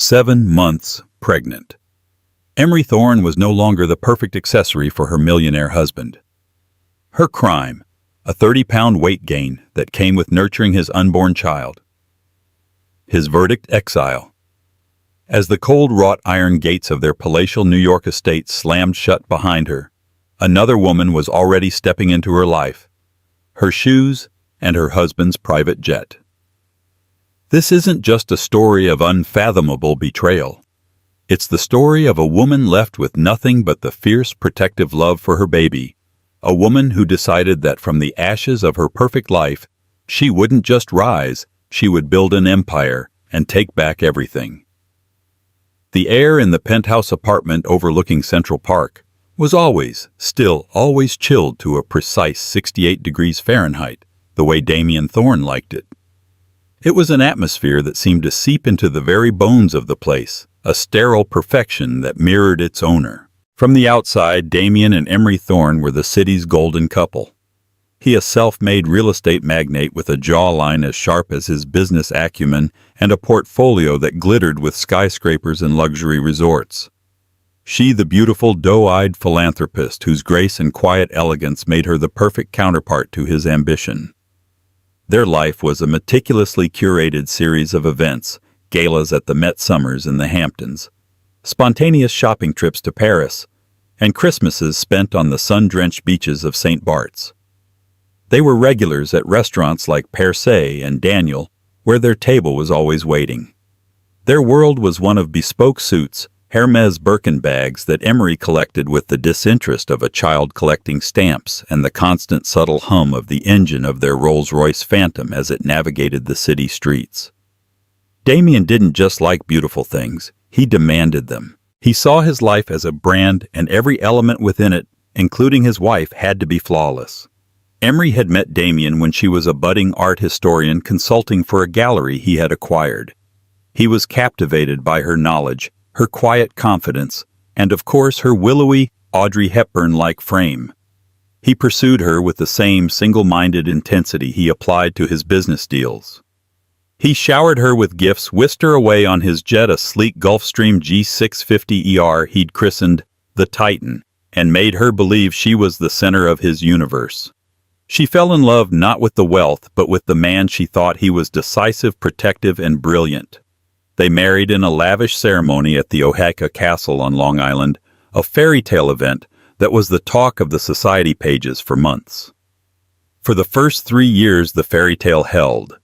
7 months pregnant. Emery Thorne was no longer the perfect accessory for her millionaire husband. Her crime, a 30-pound weight gain that came with nurturing his unborn child. His verdict, exile. As the cold wrought iron gates of their palatial New York estate slammed shut behind her, another woman was already stepping into her life, her shoes and her husband's private jet. This isn't just a story of unfathomable betrayal. It's the story of a woman left with nothing but the fierce protective love for her baby, a woman who decided that from the ashes of her perfect life, she wouldn't just rise, she would build an empire and take back everything. The air in the penthouse apartment overlooking Central Park was always chilled to a precise 68 degrees Fahrenheit, the way Damien Thorne liked it. It was an atmosphere that seemed to seep into the very bones of the place, a sterile perfection that mirrored its owner. From the outside, Damien and Emery Thorne were the city's golden couple. He, a self-made real estate magnate with a jawline as sharp as his business acumen and a portfolio that glittered with skyscrapers and luxury resorts. She, the beautiful, doe-eyed philanthropist whose grace and quiet elegance made her the perfect counterpart to his ambition. Their life was a meticulously curated series of events, galas at the Met Summers in the Hamptons, spontaneous shopping trips to Paris, and Christmases spent on the sun-drenched beaches of St. Bart's. They were regulars at restaurants like Per Se and Daniel, where their table was always waiting. Their world was one of bespoke suits, Hermes Birkin bags that Emery collected with the disinterest of a child collecting stamps and the constant subtle hum of the engine of their Rolls-Royce Phantom as it navigated the city streets. Damien didn't just like beautiful things, he demanded them. He saw his life as a brand, and every element within it, including his wife, had to be flawless. Emery had met Damien when she was a budding art historian consulting for a gallery he had acquired. He was captivated by her knowledge, her quiet confidence, and of course her willowy, Audrey Hepburn-like frame. He pursued her with the same single-minded intensity he applied to his business deals. He showered her with gifts, whisked her away on his jet, a sleek Gulfstream G650ER he'd christened the Titan, and made her believe she was the center of his universe. She fell in love not with the wealth, but with the man she thought he was decisive, protective, and brilliant. They married in a lavish ceremony at the Oaxaca Castle on Long Island, a fairy tale event that was the talk of the society pages for months. For the first 3 years the fairy tale held,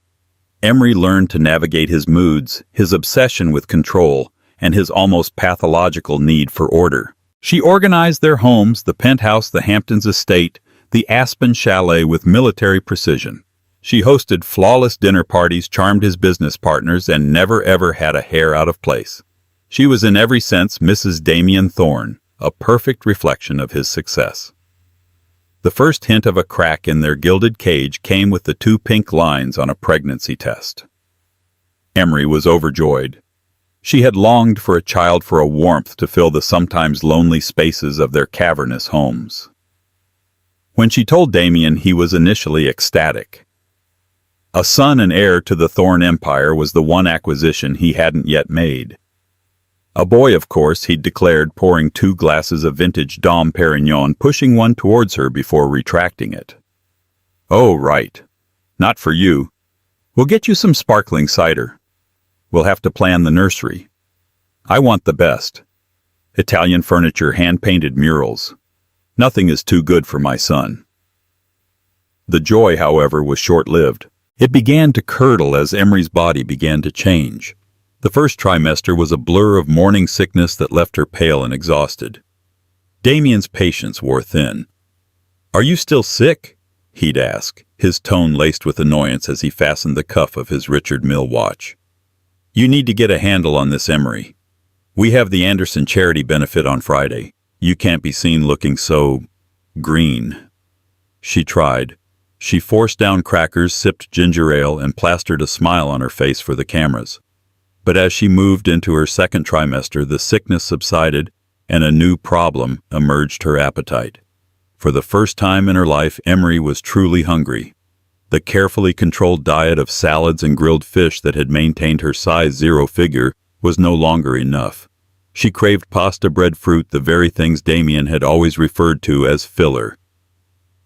Emery learned to navigate his moods, his obsession with control, and his almost pathological need for order. She organized their homes, the penthouse, the Hamptons estate, the Aspen Chalet with military precision. She hosted flawless dinner parties, charmed his business partners, and never ever had a hair out of place. She was in every sense Mrs. Damien Thorne, a perfect reflection of his success. The first hint of a crack in their gilded cage came with the 2 pink lines on a pregnancy test. Emery was overjoyed. She had longed for a child, for a warmth to fill the sometimes lonely spaces of their cavernous homes. When she told Damien, he was initially ecstatic. A son and heir to the Thorne empire was the one acquisition he hadn't yet made. A boy, of course, he'd declared, pouring 2 glasses of vintage Dom Perignon, pushing one towards her before retracting it. "Oh, right. Not for you. We'll get you some sparkling cider. We'll have to plan the nursery. I want the best. Italian furniture, hand-painted murals. Nothing is too good for my son." The joy, however, was short-lived. It began to curdle as Emery's body began to change. The first trimester was a blur of morning sickness that left her pale and exhausted. Damien's patience wore thin. "Are you still sick?" he'd ask, his tone laced with annoyance as he fastened the cuff of his Richard Mille watch. "You need to get a handle on this, Emery. We have the Anderson charity benefit on Friday. You can't be seen looking so green." She tried. She forced down crackers, sipped ginger ale, and plastered a smile on her face for the cameras. But as she moved into her second trimester, the sickness subsided, and a new problem emerged: her appetite. For the first time in her life, Emery was truly hungry. The carefully controlled diet of salads and grilled fish that had maintained her size 0 figure was no longer enough. She craved pasta bread fruit, the very things Damien had always referred to as filler.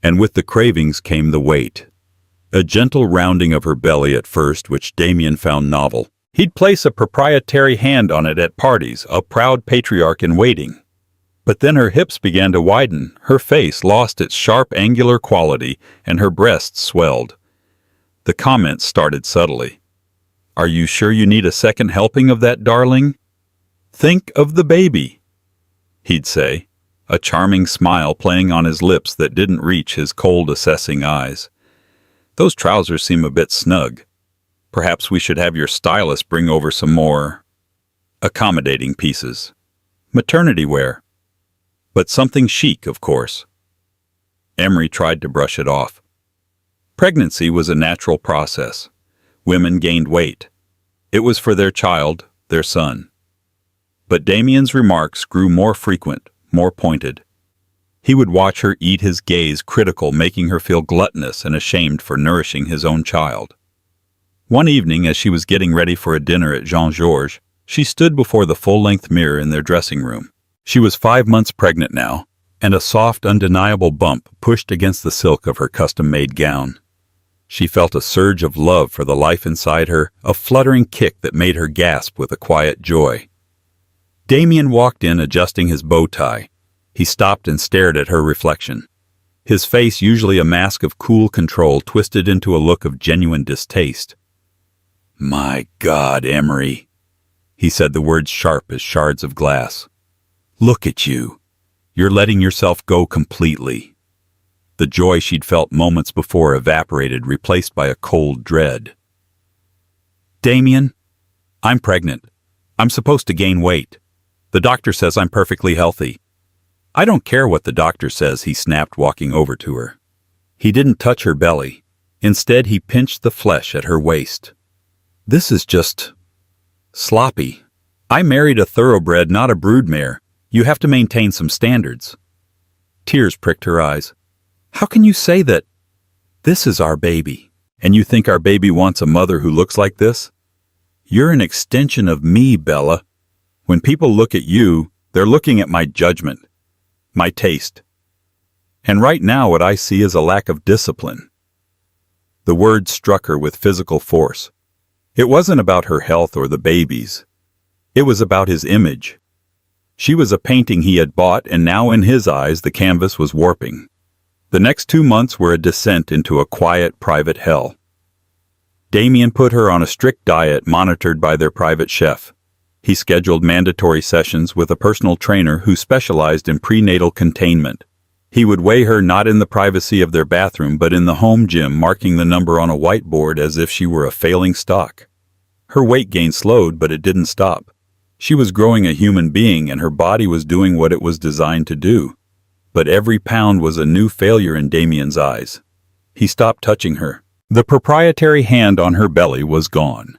And with the cravings came the weight. A gentle rounding of her belly at first, which Damien found novel. He'd place a proprietary hand on it at parties, a proud patriarch in waiting. But then her hips began to widen, her face lost its sharp angular quality, and her breasts swelled. The comments started subtly. "Are you sure you need a second helping of that, darling? Think of the baby," he'd say, a charming smile playing on his lips that didn't reach his cold, assessing eyes. "Those trousers seem a bit snug. Perhaps we should have your stylist bring over some more accommodating pieces. Maternity wear. But something chic, of course." Emery tried to brush it off. Pregnancy was a natural process. Women gained weight. It was for their child, their son. But Damien's remarks grew more frequent, more pointed. He would watch her eat, his gaze critical, making her feel gluttonous and ashamed for nourishing his own child. One evening, as she was getting ready for a dinner at Jean-Georges, she stood before the full-length mirror in their dressing room. She was 5 months pregnant now, and a soft, undeniable bump pushed against the silk of her custom-made gown. She felt a surge of love for the life inside her, a fluttering kick that made her gasp with a quiet joy. Damien walked in, adjusting his bow tie. He stopped and stared at her reflection. His face, usually a mask of cool control, twisted into a look of genuine distaste. "My God, Emery," he said, the words sharp as shards of glass. "Look at you. You're letting yourself go completely." The joy she'd felt moments before evaporated, replaced by a cold dread. "Damien, I'm pregnant. I'm supposed to gain weight. The doctor says I'm perfectly healthy." "I don't care what the doctor says," he snapped, walking over to her. He didn't touch her belly. Instead, he pinched the flesh at her waist. "This is just sloppy. I married a thoroughbred, not a broodmare. You have to maintain some standards." Tears pricked her eyes. "How can you say that? This is our baby. And you think our baby wants a mother who looks like this? You're an extension of me, Bella. When people look at you, they're looking at my judgment, my taste. And right now what I see is a lack of discipline." The words struck her with physical force. It wasn't about her health or the baby's. It was about his image. She was a painting he had bought, and now in his eyes the canvas was warping. The next 2 months were a descent into a quiet, private hell. Damien put her on a strict diet monitored by their private chef. He scheduled mandatory sessions with a personal trainer who specialized in prenatal containment. He would weigh her not in the privacy of their bathroom but in the home gym, marking the number on a whiteboard as if she were a failing stock. Her weight gain slowed, but it didn't stop. She was growing a human being, and her body was doing what it was designed to do. But every pound was a new failure in Damien's eyes. He stopped touching her. The proprietary hand on her belly was gone.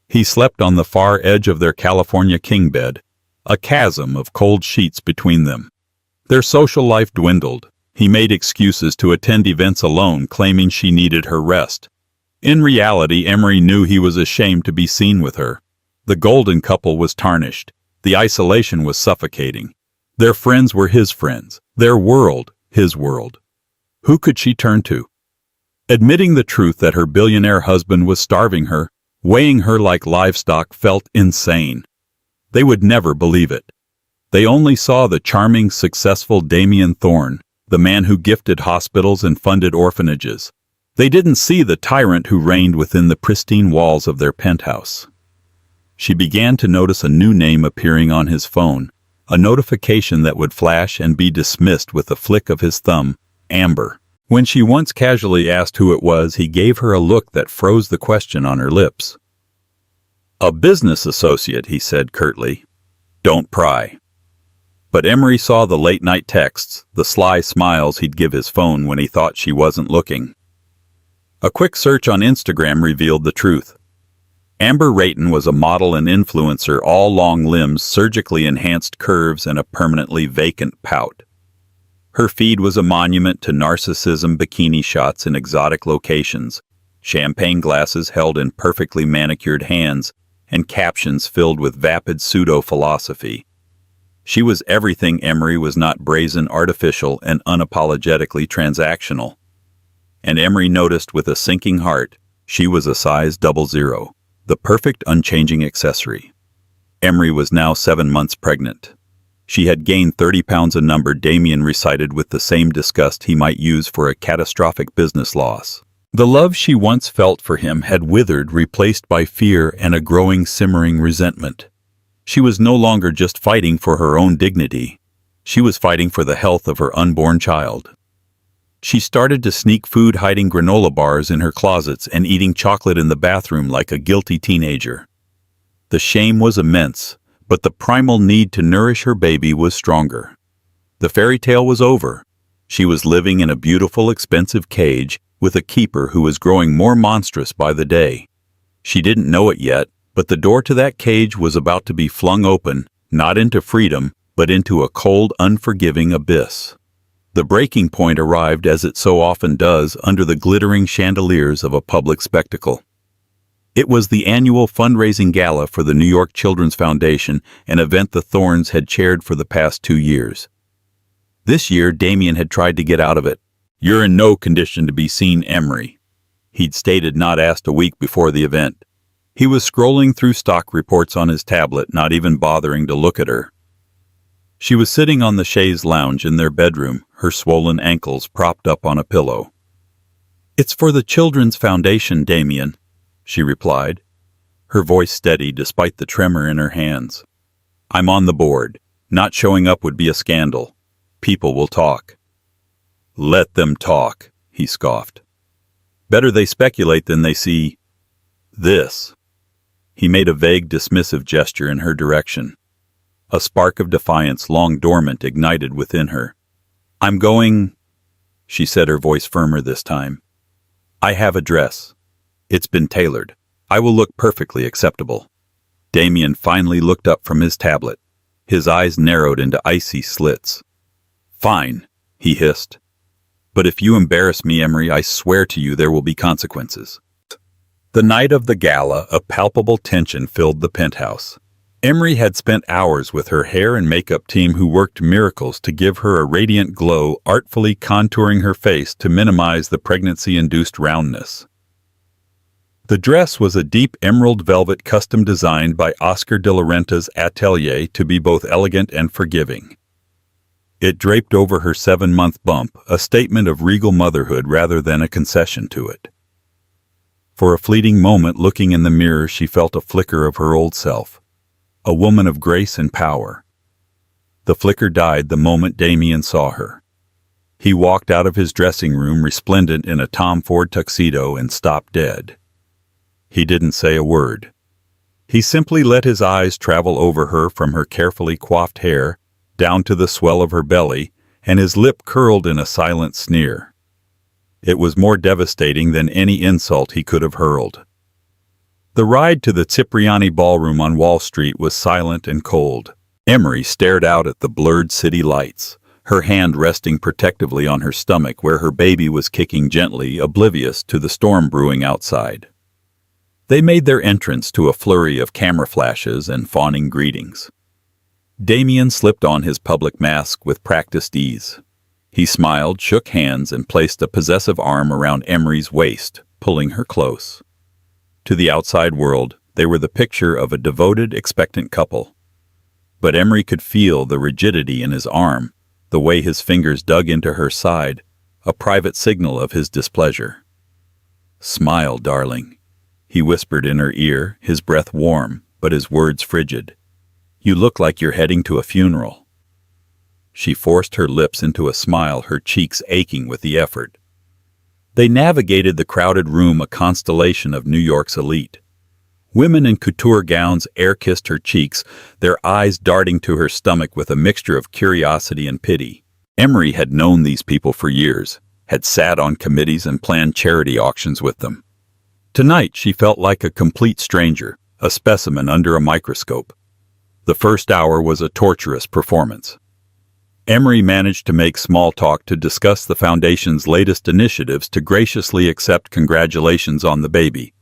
He slept on the far edge of their California king bed, a chasm of cold sheets between them. Their social life dwindled. He made excuses to attend events alone, claiming she needed her rest. In reality, Emery knew he was ashamed to be seen with her. The golden couple was tarnished. The isolation was suffocating. Their friends were his friends. Their world, his world. Who could she turn to? Admitting the truth that her billionaire husband was starving her, weighing her like livestock, felt insane. They would never believe it. They only saw the charming, successful Damien Thorne, the man who gifted hospitals and funded orphanages. They didn't see the tyrant who reigned within the pristine walls of their penthouse. She began to notice a new name appearing on his phone, a notification that would flash and be dismissed with a flick of his thumb, Amber. When she once casually asked who it was, he gave her a look that froze the question on her lips. "A business associate," he said curtly. "Don't pry." But Emery saw the late-night texts, the sly smiles he'd give his phone when he thought she wasn't looking. A quick search on Instagram revealed the truth. Amber Rayton was a model and influencer, all long limbs, surgically enhanced curves, and a permanently vacant pout. Her feed was a monument to narcissism, bikini shots in exotic locations, champagne glasses held in perfectly manicured hands, and captions filled with vapid pseudo-philosophy. She was everything Emery was not: brazen, artificial, and unapologetically transactional. And Emery noticed with a sinking heart, she was a size 00, the perfect unchanging accessory. Emery was now 7 months pregnant. She had gained 30 pounds, a number Damien recited with the same disgust he might use for a catastrophic business loss. The love she once felt for him had withered, replaced by fear and a growing, simmering resentment. She was no longer just fighting for her own dignity. She was fighting for the health of her unborn child. She started to sneak food, hiding granola bars in her closets and eating chocolate in the bathroom like a guilty teenager. The shame was immense, but the primal need to nourish her baby was stronger. The fairy tale was over. She was living in a beautiful, expensive cage with a keeper who was growing more monstrous by the day. She didn't know it yet, but the door to that cage was about to be flung open, not into freedom, but into a cold, unforgiving abyss. The breaking point arrived, as it so often does, under the glittering chandeliers of a public spectacle. It was the annual fundraising gala for the New York Children's Foundation, an event the Thorns had chaired for the past 2 years. This year, Damien had tried to get out of it. "You're in no condition to be seen, Emery," he'd stated, not asked, a week before the event. He was scrolling through stock reports on his tablet, not even bothering to look at her. She was sitting on the chaise lounge in their bedroom, her swollen ankles propped up on a pillow. "It's for the Children's Foundation, Damien," she replied, her voice steady despite the tremor in her hands. "I'm on the board. Not showing up would be a scandal. People will talk." "Let them talk," he scoffed. "Better they speculate than they see this." He made a vague, dismissive gesture in her direction. A spark of defiance, long dormant, ignited within her. "I'm going," she said, her voice firmer this time. "I have a dress. It's been tailored. I will look perfectly acceptable." Damien finally looked up from his tablet. His eyes narrowed into icy slits. "Fine," he hissed. "But if you embarrass me, Emery, I swear to you there will be consequences." The night of the gala, a palpable tension filled the penthouse. Emery had spent hours with her hair and makeup team, who worked miracles to give her a radiant glow, artfully contouring her face to minimize the pregnancy-induced roundness. The dress was a deep emerald velvet, custom designed by Oscar de la Renta's atelier to be both elegant and forgiving. It draped over her 7-month bump, a statement of regal motherhood rather than a concession to it. For a fleeting moment, looking in the mirror, she felt a flicker of her old self, a woman of grace and power. The flicker died the moment Damien saw her. He walked out of his dressing room, resplendent in a Tom Ford tuxedo, and stopped dead. He didn't say a word. He simply let his eyes travel over her, from her carefully coiffed hair down to the swell of her belly, and his lip curled in a silent sneer. It was more devastating than any insult he could have hurled. The ride to the Cipriani Ballroom on Wall Street was silent and cold. Emery stared out at the blurred city lights, her hand resting protectively on her stomach where her baby was kicking gently, oblivious to the storm brewing outside. They made their entrance to a flurry of camera flashes and fawning greetings. Damien slipped on his public mask with practiced ease. He smiled, shook hands, and placed a possessive arm around Emery's waist, pulling her close. To the outside world, they were the picture of a devoted, expectant couple. But Emery could feel the rigidity in his arm, the way his fingers dug into her side, a private signal of his displeasure. "Smile, darling," he whispered in her ear, his breath warm, but his words frigid. "You look like you're heading to a funeral." She forced her lips into a smile, her cheeks aching with the effort. They navigated the crowded room, a constellation of New York's elite. Women in couture gowns air-kissed her cheeks, their eyes darting to her stomach with a mixture of curiosity and pity. Emery had known these people for years, had sat on committees and planned charity auctions with them. Tonight she felt like a complete stranger, a specimen under a microscope. The first hour was a torturous performance. Emery managed to make small talk to discuss the Foundation's latest initiatives, to graciously accept congratulations on the baby.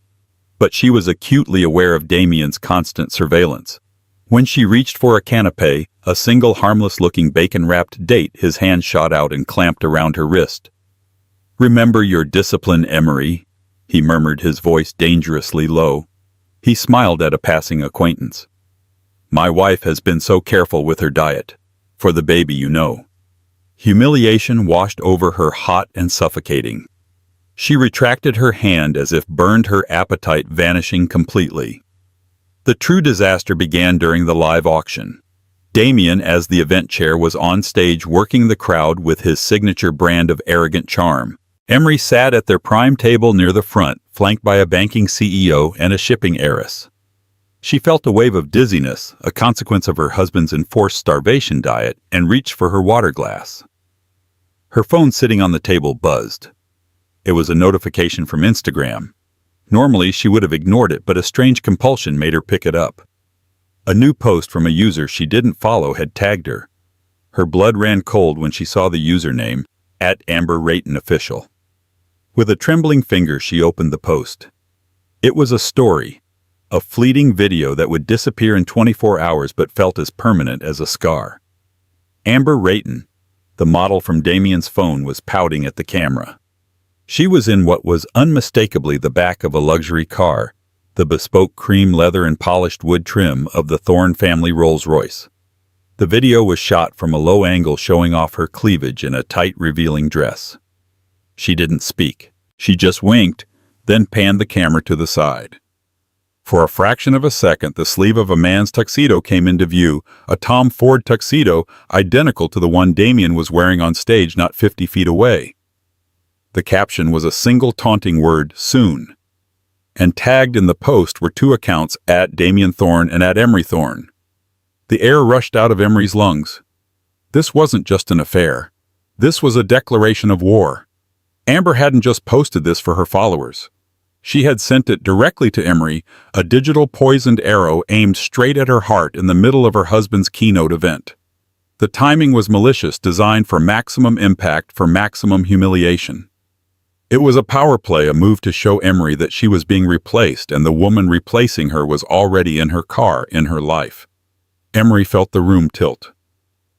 but she was acutely aware of Damien's constant surveillance. When she reached for a canapé, a single harmless-looking bacon-wrapped date, his hand shot out and clamped around her wrist. "Remember your discipline, Emery," he murmured, his voice dangerously low. He smiled at a passing acquaintance. "My wife has been so careful with her diet. For the baby, you know." Humiliation washed over her, hot and suffocating. She retracted her hand as if burned, her appetite vanishing completely. The true disaster began during the live auction. Damien, as the event chair, was on stage working the crowd with his signature brand of arrogant charm. Emery sat at their prime table near the front, flanked by a banking CEO and a shipping heiress. She felt a wave of dizziness, a consequence of her husband's enforced starvation diet, and reached for her water glass. Her phone sitting on the table buzzed. It was a notification from Instagram. Normally, she would have ignored it, but a strange compulsion made her pick it up. A new post from a user she didn't follow had tagged her. Her blood ran cold when she saw the username, @AmberRaytonOfficial. With a trembling finger, she opened the post. It was a story, a fleeting video that would disappear in 24 hours but felt as permanent as a scar. Amber Rayton, the model from Damien's phone, was pouting at the camera. She was in what was unmistakably the back of a luxury car, the bespoke cream leather and polished wood trim of the Thorne family Rolls-Royce. The video was shot from a low angle, showing off her cleavage in a tight, revealing dress. She didn't speak. She just winked, then panned the camera to the side. For a fraction of a second, the sleeve of a man's tuxedo came into view, a Tom Ford tuxedo identical to the one Damien was wearing on stage not 50 feet away. The caption was a single taunting word, "soon." And tagged in the post were two accounts, @Damien Thorne and @Emery Thorne. The air rushed out of Emery's lungs. This wasn't just an affair. This was a declaration of war. Amber hadn't just posted this for her followers. She had sent it directly to Emery, a digital poisoned arrow aimed straight at her heart in the middle of her husband's keynote event. The timing was malicious, designed for maximum impact, for maximum humiliation. It was a power play, a move to show Emery that she was being replaced, and the woman replacing her was already in her car, in her life. Emery felt the room tilt.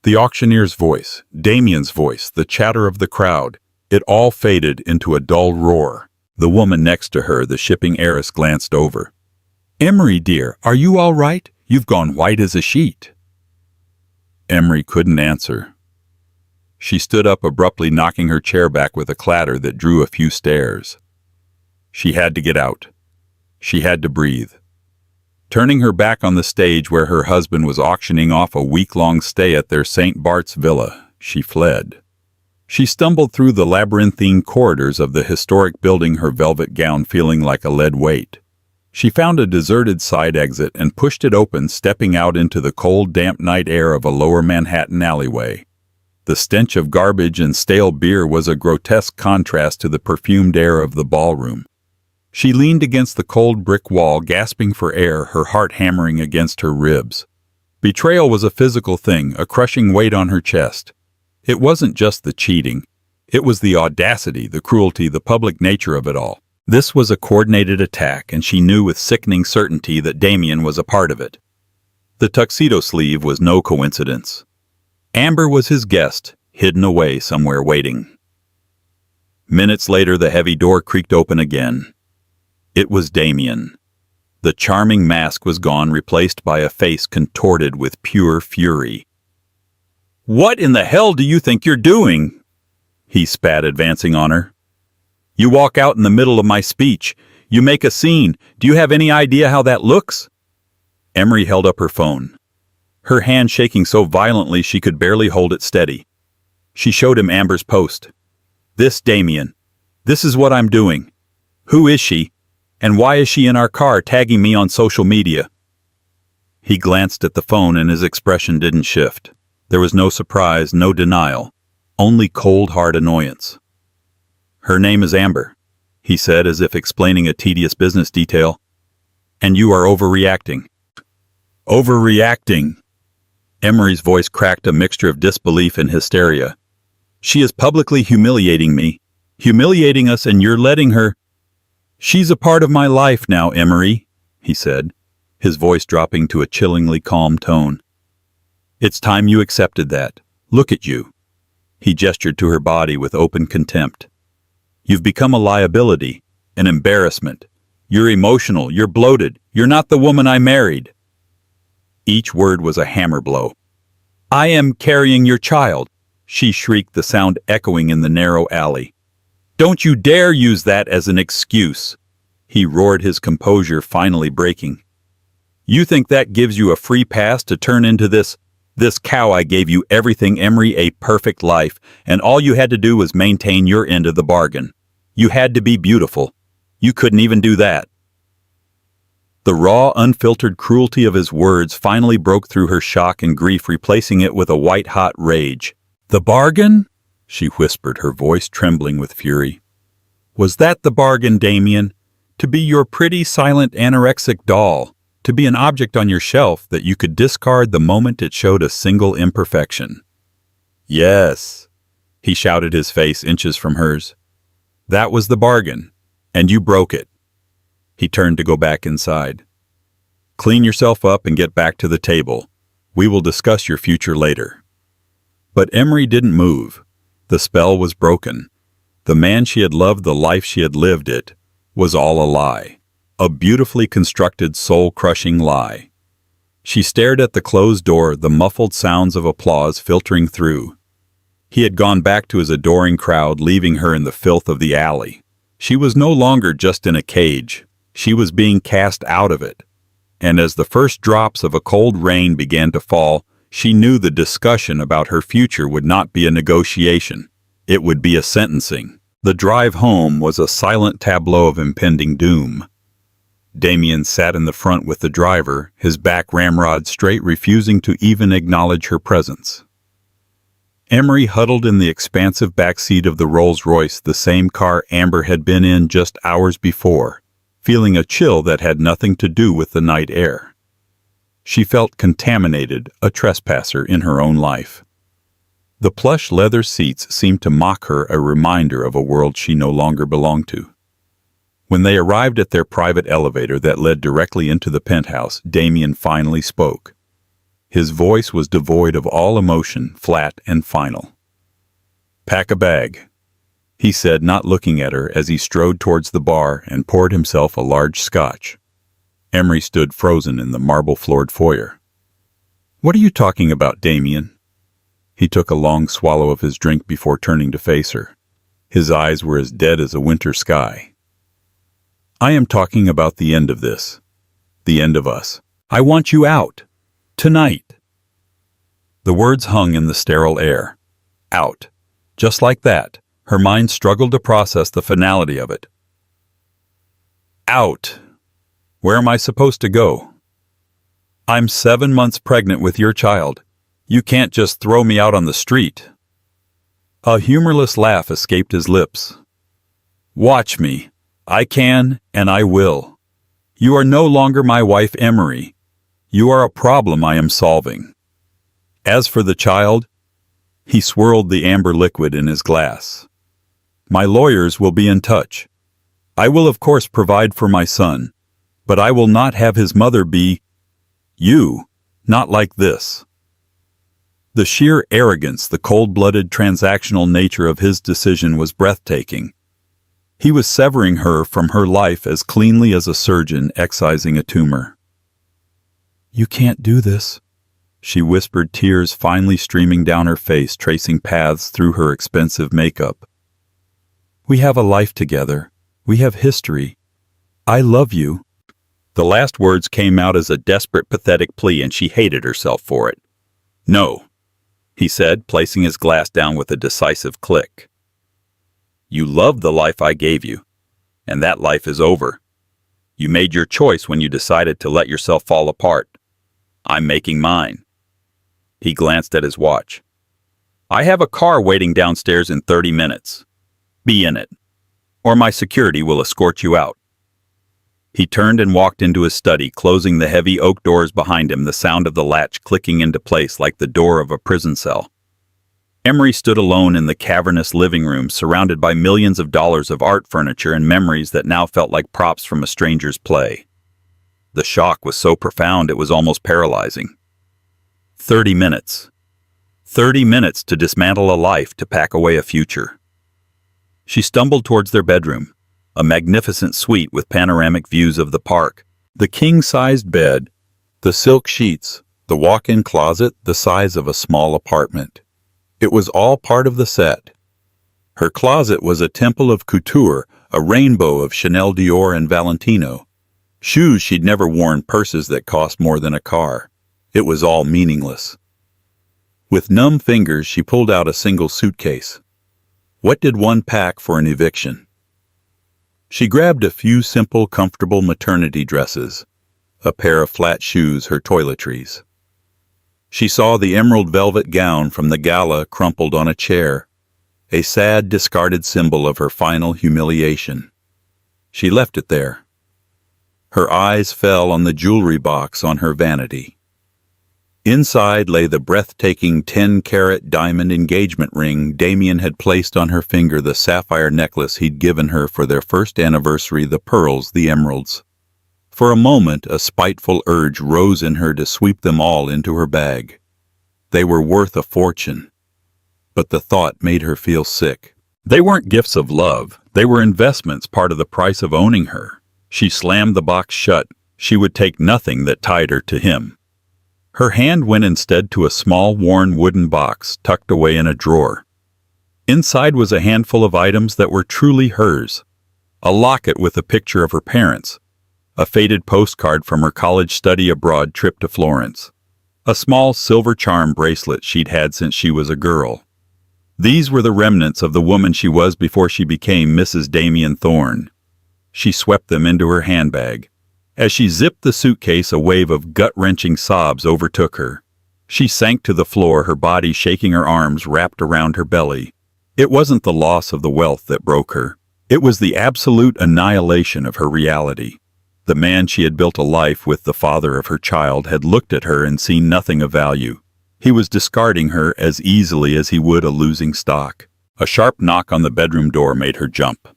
The auctioneer's voice, Damien's voice, the chatter of the crowd, it all faded into a dull roar. The woman next to her, the shipping heiress, glanced over. "Emery, dear, are you all right? You've gone white as a sheet." Emery couldn't answer. She stood up abruptly, knocking her chair back with a clatter that drew a few stares. She had to get out. She had to breathe. Turning her back on the stage where her husband was auctioning off a week-long stay at their St. Bart's villa, she fled. She stumbled through the labyrinthine corridors of the historic building, her velvet gown feeling like a lead weight. She found a deserted side exit and pushed it open, stepping out into the cold, damp night air of a lower Manhattan alleyway. The stench of garbage and stale beer was a grotesque contrast to the perfumed air of the ballroom. She leaned against the cold brick wall, gasping for air, her heart hammering against her ribs. Betrayal was a physical thing, a crushing weight on her chest. It wasn't just the cheating. It was the audacity, the cruelty, the public nature of it all. This was a coordinated attack, and she knew with sickening certainty that Damien was a part of it. The tuxedo sleeve was no coincidence. Amber was his guest, hidden away somewhere waiting. Minutes later, the heavy door creaked open again. It was Damien. The charming mask was gone, replaced by a face contorted with pure fury. "What in the hell do you think you're doing?" he spat, advancing on her. "You walk out in the middle of my speech. You make a scene. Do you have any idea how that looks?" Emery held up her phone, her hand shaking so violently she could barely hold it steady. She showed him Amber's post. "This Damien. This is what I'm doing. Who is she? And why is she in our car tagging me on social media?" He glanced at the phone and his expression didn't shift. There was no surprise, no denial, only cold, hard annoyance. "Her name is Amber," he said, as if explaining a tedious business detail. "And you are overreacting." "Overreacting?" Emery's voice cracked, a mixture of disbelief and hysteria. "She is publicly humiliating me, humiliating us, and you're letting her—" She's a part of my life now, Emery, he said, his voice dropping to a chillingly calm tone. It's time you accepted that. Look at you. He gestured to her body with open contempt. You've become a liability, an embarrassment. You're emotional, you're bloated, you're not the woman I married. Each word was a hammer blow. I am carrying your child, she shrieked, the sound echoing in the narrow alley. Don't you dare use that as an excuse, he roared, his composure finally breaking. You think that gives you a free pass to turn into this cow? I gave you everything, Emery, a perfect life, and all you had to do was maintain your end of the bargain. You had to be beautiful. You couldn't even do that. The raw, unfiltered cruelty of his words finally broke through her shock and grief, replacing it with a white-hot rage. The bargain? She whispered, her voice trembling with fury. Was that the bargain, Damien? To be your pretty, silent, anorexic doll? To be an object on your shelf that you could discard the moment it showed a single imperfection? Yes, he shouted, his face inches from hers. That was the bargain, and you broke it. He turned to go back inside. Clean yourself up and get back to the table. We will discuss your future later. But Emery didn't move. The spell was broken. The man she had loved, the life she had lived, it was all a lie. A beautifully constructed, soul-crushing lie. She stared at the closed door, the muffled sounds of applause filtering through. He had gone back to his adoring crowd, leaving her in the filth of the alley. She was no longer just in a cage. She was being cast out of it. And as the first drops of a cold rain began to fall, she knew the discussion about her future would not be a negotiation. It would be a sentencing. The drive home was a silent tableau of impending doom. Damien sat in the front with the driver, his back ramrod straight, refusing to even acknowledge her presence. Emery huddled in the expansive back seat of the Rolls-Royce, the same car Amber had been in just hours before, feeling a chill that had nothing to do with the night air. She felt contaminated, a trespasser in her own life. The plush leather seats seemed to mock her, a reminder of a world she no longer belonged to. When they arrived at their private elevator that led directly into the penthouse, Damien finally spoke. His voice was devoid of all emotion, flat and final. "Pack a bag," he said, not looking at her as he strode towards the bar and poured himself a large scotch. Emery stood frozen in the marble-floored foyer. "What are you talking about, Damien?" He took a long swallow of his drink before turning to face her. His eyes were as dead as a winter sky. "I am talking about the end of this. The end of us. I want you out. Tonight." The words hung in the sterile air. Out. Just like that. Her mind struggled to process the finality of it. Out. Where am I supposed to go? I'm 7 months pregnant with your child. You can't just throw me out on the street. A humorless laugh escaped his lips. Watch me. I can, and I will. You are no longer my wife, Emery. You are a problem I am solving. As for the child, he swirled the amber liquid in his glass. My lawyers will be in touch. I will of course provide for my son, but I will not have his mother be you, not like this. The sheer arrogance, the cold-blooded transactional nature of his decision was breathtaking. He was severing her from her life as cleanly as a surgeon excising a tumor. You can't do this, she whispered, tears finally streaming down her face, tracing paths through her expensive makeup. We have a life together. We have history. I love you. The last words came out as a desperate, pathetic plea, and she hated herself for it. No, he said, placing his glass down with a decisive click. You loved the life I gave you, and that life is over. You made your choice when you decided to let yourself fall apart. I'm making mine. He glanced at his watch. I have a car waiting downstairs in 30 minutes. Be in it, or my security will escort you out. He turned and walked into his study, closing the heavy oak doors behind him, the sound of the latch clicking into place like the door of a prison cell. Emery stood alone in the cavernous living room, surrounded by millions of dollars of art furniture and memories that now felt like props from a stranger's play. The shock was so profound it was almost paralyzing. 30 minutes. 30 minutes to dismantle a life, to pack away a future. She stumbled towards their bedroom, a magnificent suite with panoramic views of the park, the king-sized bed, the silk sheets, the walk-in closet the size of a small apartment. It was all part of the set. Her closet was a temple of couture, a rainbow of Chanel, Dior, and Valentino. Shoes she'd never worn, purses that cost more than a car. It was all meaningless. With numb fingers, she pulled out a single suitcase. What did one pack for an eviction? She grabbed a few simple, comfortable maternity dresses, a pair of flat shoes, her toiletries. She saw the emerald velvet gown from the gala crumpled on a chair, a sad, discarded symbol of her final humiliation. She left it there. Her eyes fell on the jewelry box on her vanity. Inside lay the breathtaking 10-carat diamond engagement ring Damien had placed on her finger, the sapphire necklace he'd given her for their first anniversary, the pearls, the emeralds. For a moment, a spiteful urge rose in her to sweep them all into her bag. They were worth a fortune. But the thought made her feel sick. They weren't gifts of love. They were investments, part of the price of owning her. She slammed the box shut. She would take nothing that tied her to him. Her hand went instead to a small, worn wooden box tucked away in a drawer. Inside was a handful of items that were truly hers. A locket with a picture of her parents, a faded postcard from her college study abroad trip to Florence, a small silver charm bracelet she'd had since she was a girl. These were the remnants of the woman she was before she became Mrs. Damien Thorne. She swept them into her handbag. As she zipped the suitcase, a wave of gut-wrenching sobs overtook her. She sank to the floor, her body shaking, her arms wrapped around her belly. It wasn't the loss of the wealth that broke her. It was the absolute annihilation of her reality. The man she had built a life with, the father of her child, had looked at her and seen nothing of value. He was discarding her as easily as he would a losing stock. A sharp knock on the bedroom door made her jump.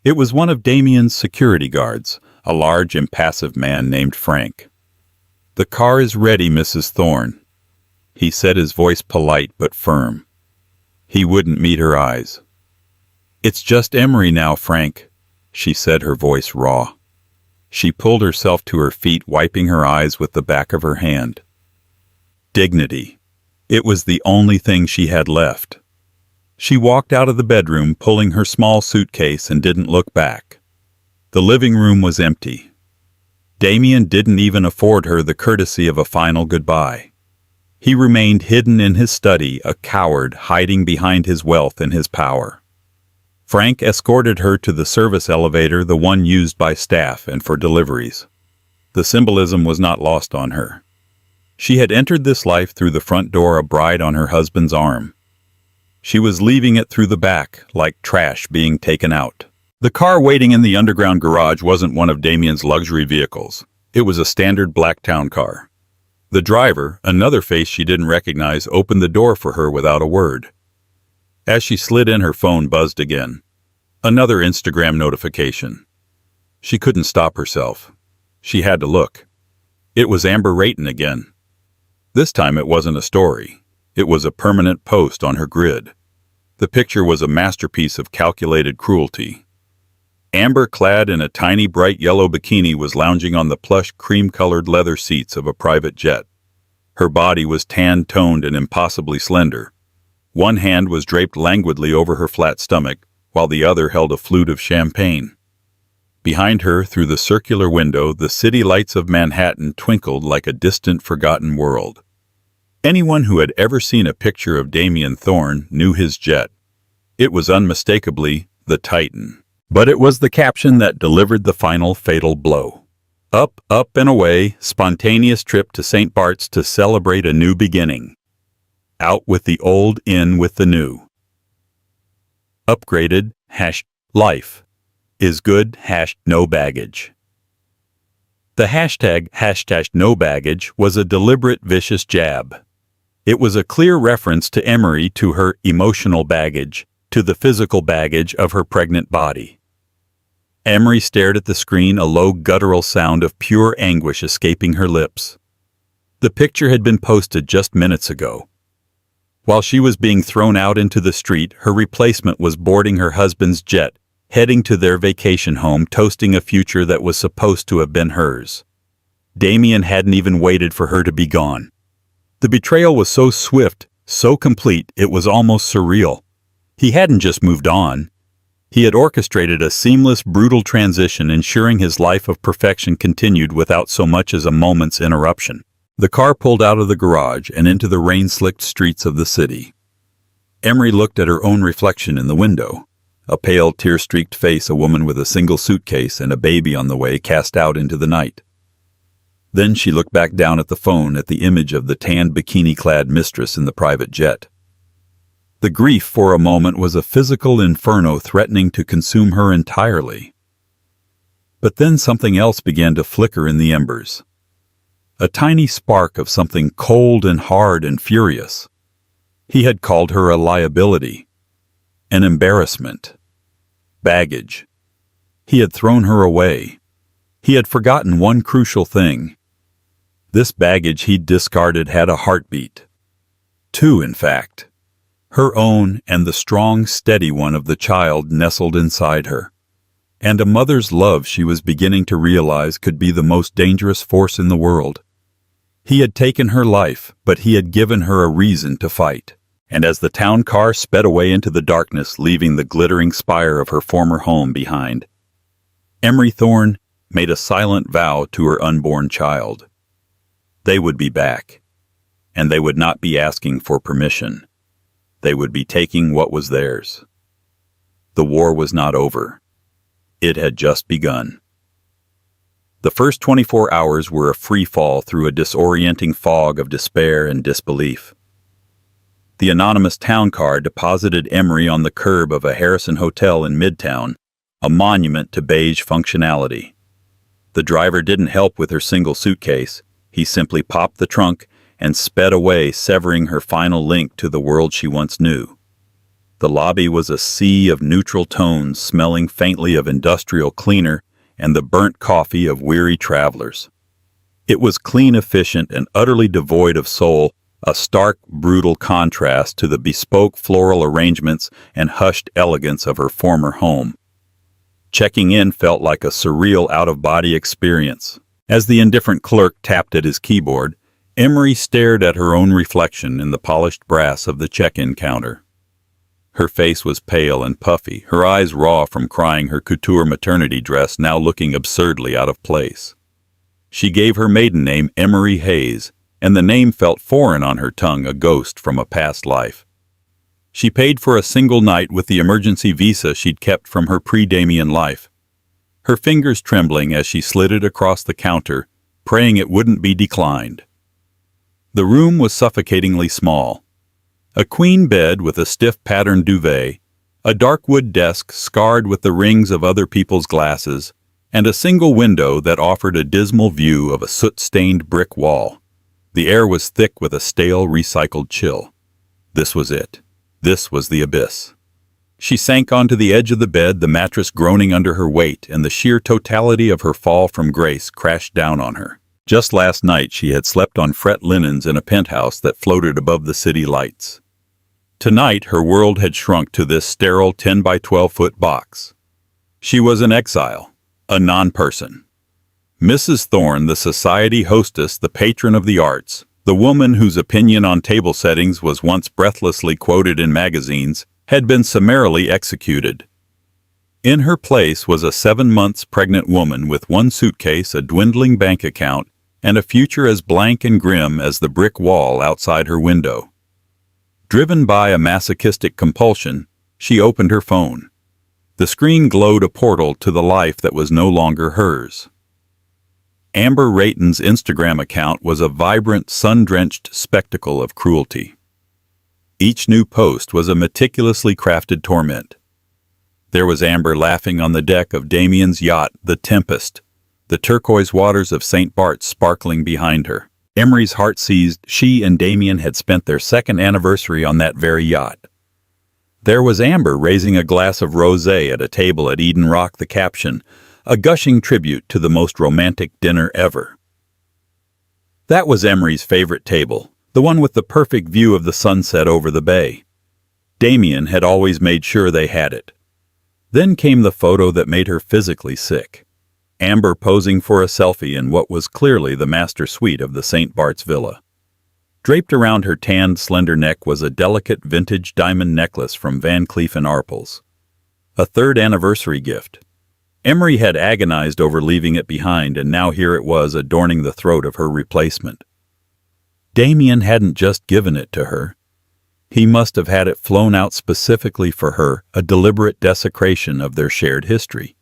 It was one of Damien's security guards, a large, impassive man named Frank. "The car is ready, Mrs. Thorne," he said, his voice polite but firm. He wouldn't meet her eyes. "It's just Emery now, Frank," she said, her voice raw. She pulled herself to her feet, wiping her eyes with the back of her hand. Dignity. It was the only thing she had left. She walked out of the bedroom, pulling her small suitcase, and didn't look back. The living room was empty. Damien didn't even afford her the courtesy of a final goodbye. He remained hidden in his study, a coward hiding behind his wealth and his power. Frank escorted her to the service elevator, the one used by staff and for deliveries. The symbolism was not lost on her. She had entered this life through the front door, a bride on her husband's arm. She was leaving it through the back, like trash being taken out. The car waiting in the underground garage wasn't one of Damien's luxury vehicles. It was a standard black town car. The driver, another face she didn't recognize, opened the door for her without a word. As she slid in, her phone buzzed again. Another Instagram notification. She couldn't stop herself. She had to look. It was Amber Rayton again. This time it wasn't a story. It was a permanent post on her grid. The picture was a masterpiece of calculated cruelty. Amber, clad in a tiny bright yellow bikini, was lounging on the plush cream-colored leather seats of a private jet. Her body was tan-toned and impossibly slender. One hand was draped languidly over her flat stomach, while the other held a flute of champagne. Behind her, through the circular window, the city lights of Manhattan twinkled like a distant, forgotten world. Anyone who had ever seen a picture of Damien Thorne knew his jet. It was unmistakably the Titan. But it was the caption that delivered the final fatal blow. Up, up and away, spontaneous trip to St. Bart's to celebrate a new beginning. Out with the old, in with the new. Upgraded, #life. Is good, #no baggage. The hashtag #no baggage was a deliberate, vicious jab. It was a clear reference to Emery, to her emotional baggage, to the physical baggage of her pregnant body. Emery stared at the screen, a low guttural sound of pure anguish escaping her lips. The picture had been posted just minutes ago. While she was being thrown out into the street, her replacement was boarding her husband's jet, heading to their vacation home, toasting a future that was supposed to have been hers. Damien hadn't even waited for her to be gone. The betrayal was so swift, so complete, it was almost surreal. He hadn't just moved on. He had orchestrated a seamless, brutal transition, ensuring his life of perfection continued without so much as a moment's interruption. The car pulled out of the garage and into the rain-slicked streets of the city. Emery looked at her own reflection in the window. A pale, tear-streaked face, a woman with a single suitcase and a baby on the way, cast out into the night. Then she looked back down at the phone, at the image of the tanned, bikini-clad mistress in the private jet. The grief for a moment was a physical inferno threatening to consume her entirely. But then something else began to flicker in the embers. A tiny spark of something cold and hard and furious. He had called her a liability, an embarrassment, baggage. He had thrown her away. He had forgotten one crucial thing. This baggage he'd discarded had a heartbeat. Two, in fact. Her own and the strong, steady one of the child nestled inside her. And a mother's love she was beginning to realize could be the most dangerous force in the world. He had taken her life, but he had given her a reason to fight. And as the town car sped away into the darkness, leaving the glittering spire of her former home behind, Emery Thorne made a silent vow to her unborn child. They would be back, and they would not be asking for permission. They would be taking what was theirs. The war was not over. It had just begun. The first 24 hours were a free fall through a disorienting fog of despair and disbelief. The anonymous town car deposited Emery on the curb of a Harrison hotel in Midtown, a monument to beige functionality. The driver didn't help with her single suitcase. He simply popped the trunk and sped away, severing her final link to the world she once knew. The lobby was a sea of neutral tones, smelling faintly of industrial cleaner and the burnt coffee of weary travelers. It was clean, efficient, and utterly devoid of soul, a stark, brutal contrast to the bespoke floral arrangements and hushed elegance of her former home. Checking in felt like a surreal out-of-body experience. As the indifferent clerk tapped at his keyboard, Emery stared at her own reflection in the polished brass of the check-in counter. Her face was pale and puffy, her eyes raw from crying, her couture maternity dress now looking absurdly out of place. She gave her maiden name Emery Hayes, and the name felt foreign on her tongue, a ghost from a past life. She paid for a single night with the emergency visa she'd kept from her pre-Damien life, her fingers trembling as she slid it across the counter, praying it wouldn't be declined. The room was suffocatingly small. A queen bed with a stiff patterned duvet, a dark wood desk scarred with the rings of other people's glasses, and a single window that offered a dismal view of a soot-stained brick wall. The air was thick with a stale, recycled chill. This was it. This was the abyss. She sank onto the edge of the bed, the mattress groaning under her weight, and the sheer totality of her fall from grace crashed down on her. Just last night she had slept on fret linens in a penthouse that floated above the city lights. Tonight her world had shrunk to this sterile 10 by 12-foot box. She was an exile, a non-person. Mrs. Thorne, the society hostess, the patron of the arts, the woman whose opinion on table settings was once breathlessly quoted in magazines, had been summarily executed. In her place was a 7 months pregnant woman with one suitcase, a dwindling bank account, and a future as blank and grim as the brick wall outside her window. Driven by a masochistic compulsion, she opened her phone. The screen glowed a portal to the life that was no longer hers. Amber Rayton's Instagram account was a vibrant, sun-drenched spectacle of cruelty. Each new post was a meticulously crafted torment. There was Amber laughing on the deck of Damien's yacht, the Tempest, the turquoise waters of St. Bart's sparkling behind her. Emery's heart seized. She and Damien had spent their second anniversary on that very yacht. There was Amber raising a glass of rosé at a table at Eden Rock, the caption, a gushing tribute to the most romantic dinner ever. That was Emery's favorite table, the one with the perfect view of the sunset over the bay. Damien had always made sure they had it. Then came the photo that made her physically sick. Amber posing for a selfie in what was clearly the master suite of the St. Bart's villa. Draped around her tanned, slender neck was a delicate vintage diamond necklace from Van Cleef & Arpels. A third anniversary gift. Emery had agonized over leaving it behind, and now here it was adorning the throat of her replacement. Damien hadn't just given it to her. He must have had it flown out specifically for her, a deliberate desecration of their shared history.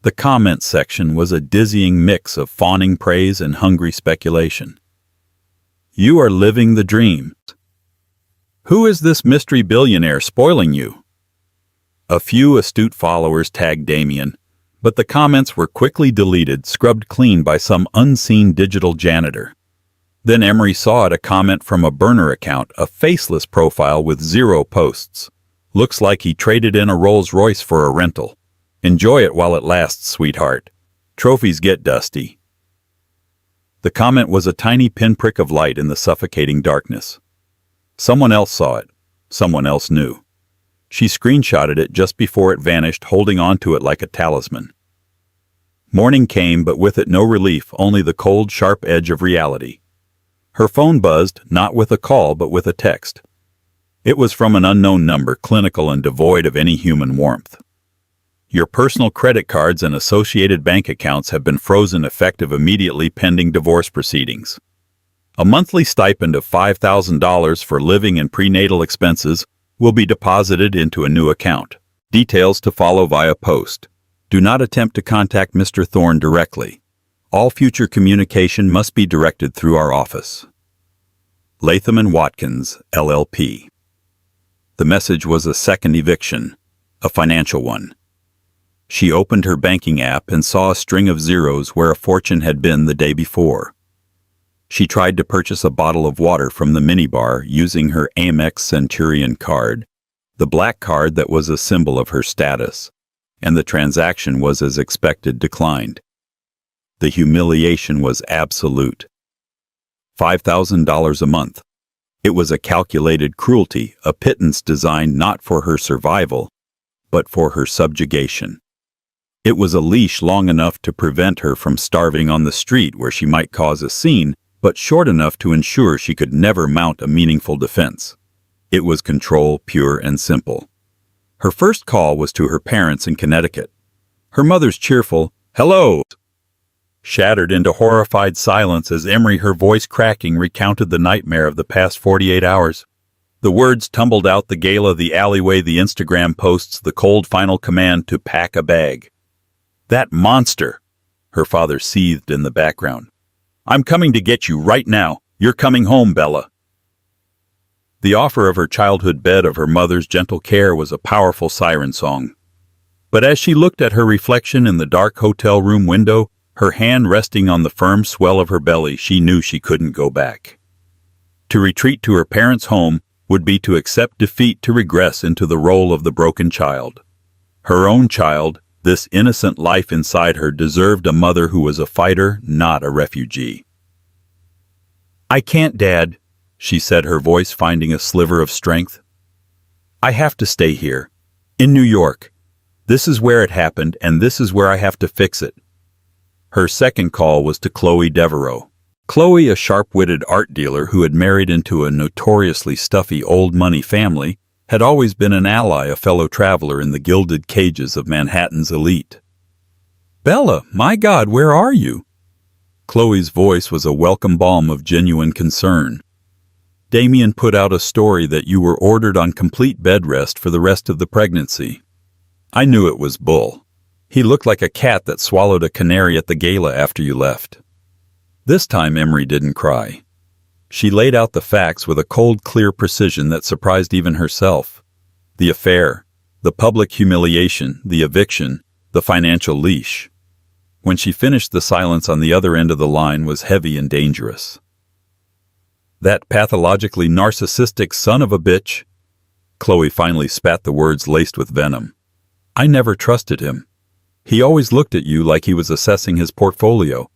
The comments section was a dizzying mix of fawning praise and hungry speculation. You are living the dream. Who is this mystery billionaire spoiling you? A few astute followers tagged Damien, but the comments were quickly deleted, scrubbed clean by some unseen digital janitor. Then Emery saw it, a comment from a burner account, a faceless profile with 0 posts. Looks like he traded in a Rolls-Royce for a rental. Enjoy it while it lasts, sweetheart. Trophies get dusty. The comment was a tiny pinprick of light in the suffocating darkness. Someone else saw it. Someone else knew. She screenshotted it just before it vanished, holding on to it like a talisman. Morning came, but with it no relief, only the cold, sharp edge of reality. Her phone buzzed, not with a call, but with a text. It was from an unknown number, clinical and devoid of any human warmth. Your personal credit cards and associated bank accounts have been frozen effective immediately pending divorce proceedings. A monthly stipend of $5,000 for living and prenatal expenses will be deposited into a new account. Details to follow via post. Do not attempt to contact Mr. Thorne directly. All future communication must be directed through our office. Latham & Watkins, LLP. The message was a second eviction, a financial one. She opened her banking app and saw a string of zeros where a fortune had been the day before. She tried to purchase a bottle of water from the minibar using her Amex Centurion card, the black card that was a symbol of her status, and the transaction was as expected declined. The humiliation was absolute. $5,000 a month. It was a calculated cruelty, a pittance designed not for her survival, but for her subjugation. It was a leash long enough to prevent her from starving on the street where she might cause a scene, but short enough to ensure she could never mount a meaningful defense. It was control, pure and simple. Her first call was to her parents in Connecticut. Her mother's cheerful, "Hello," shattered into horrified silence as Emery, her voice cracking, recounted the nightmare of the past 48 hours. The words tumbled out the gala, the alleyway, the Instagram posts, the cold final command to pack a bag. That monster, her father seethed in the background. "I'm coming to get you right now. You're coming home, Bella." The offer of her childhood bed, of her mother's gentle care, was a powerful siren song. But as she looked at her reflection in the dark hotel room window, her hand resting on the firm swell of her belly, she knew she couldn't go back. To retreat to her parents' home would be to accept defeat, to regress into the role of the broken child. Her own child, this innocent life inside her, deserved a mother who was a fighter, not a refugee. "I can't, Dad," she said, her voice finding a sliver of strength. "I have to stay here, in New York. This is where it happened, and this is where I have to fix it." Her second call was to Chloe Devereaux. Chloe, a sharp-witted art dealer who had married into a notoriously stuffy old-money family, had always been an ally, a fellow traveler in the gilded cages of Manhattan's elite. "Bella, my God, where are you?" Chloe's voice was a welcome balm of genuine concern. "Damien put out a story that you were ordered on complete bed rest for the rest of the pregnancy. I knew it was bull. He looked like a cat that swallowed a canary at the gala after you left." This time Emery didn't cry. She laid out the facts with a cold, clear precision that surprised even herself. The affair, the public humiliation, the eviction, the financial leash. When she finished, the silence on the other end of the line was heavy and dangerous. "That pathologically narcissistic son of a bitch." Chloe finally spat the words laced with venom. "I never trusted him. He always looked at you like he was assessing his portfolio."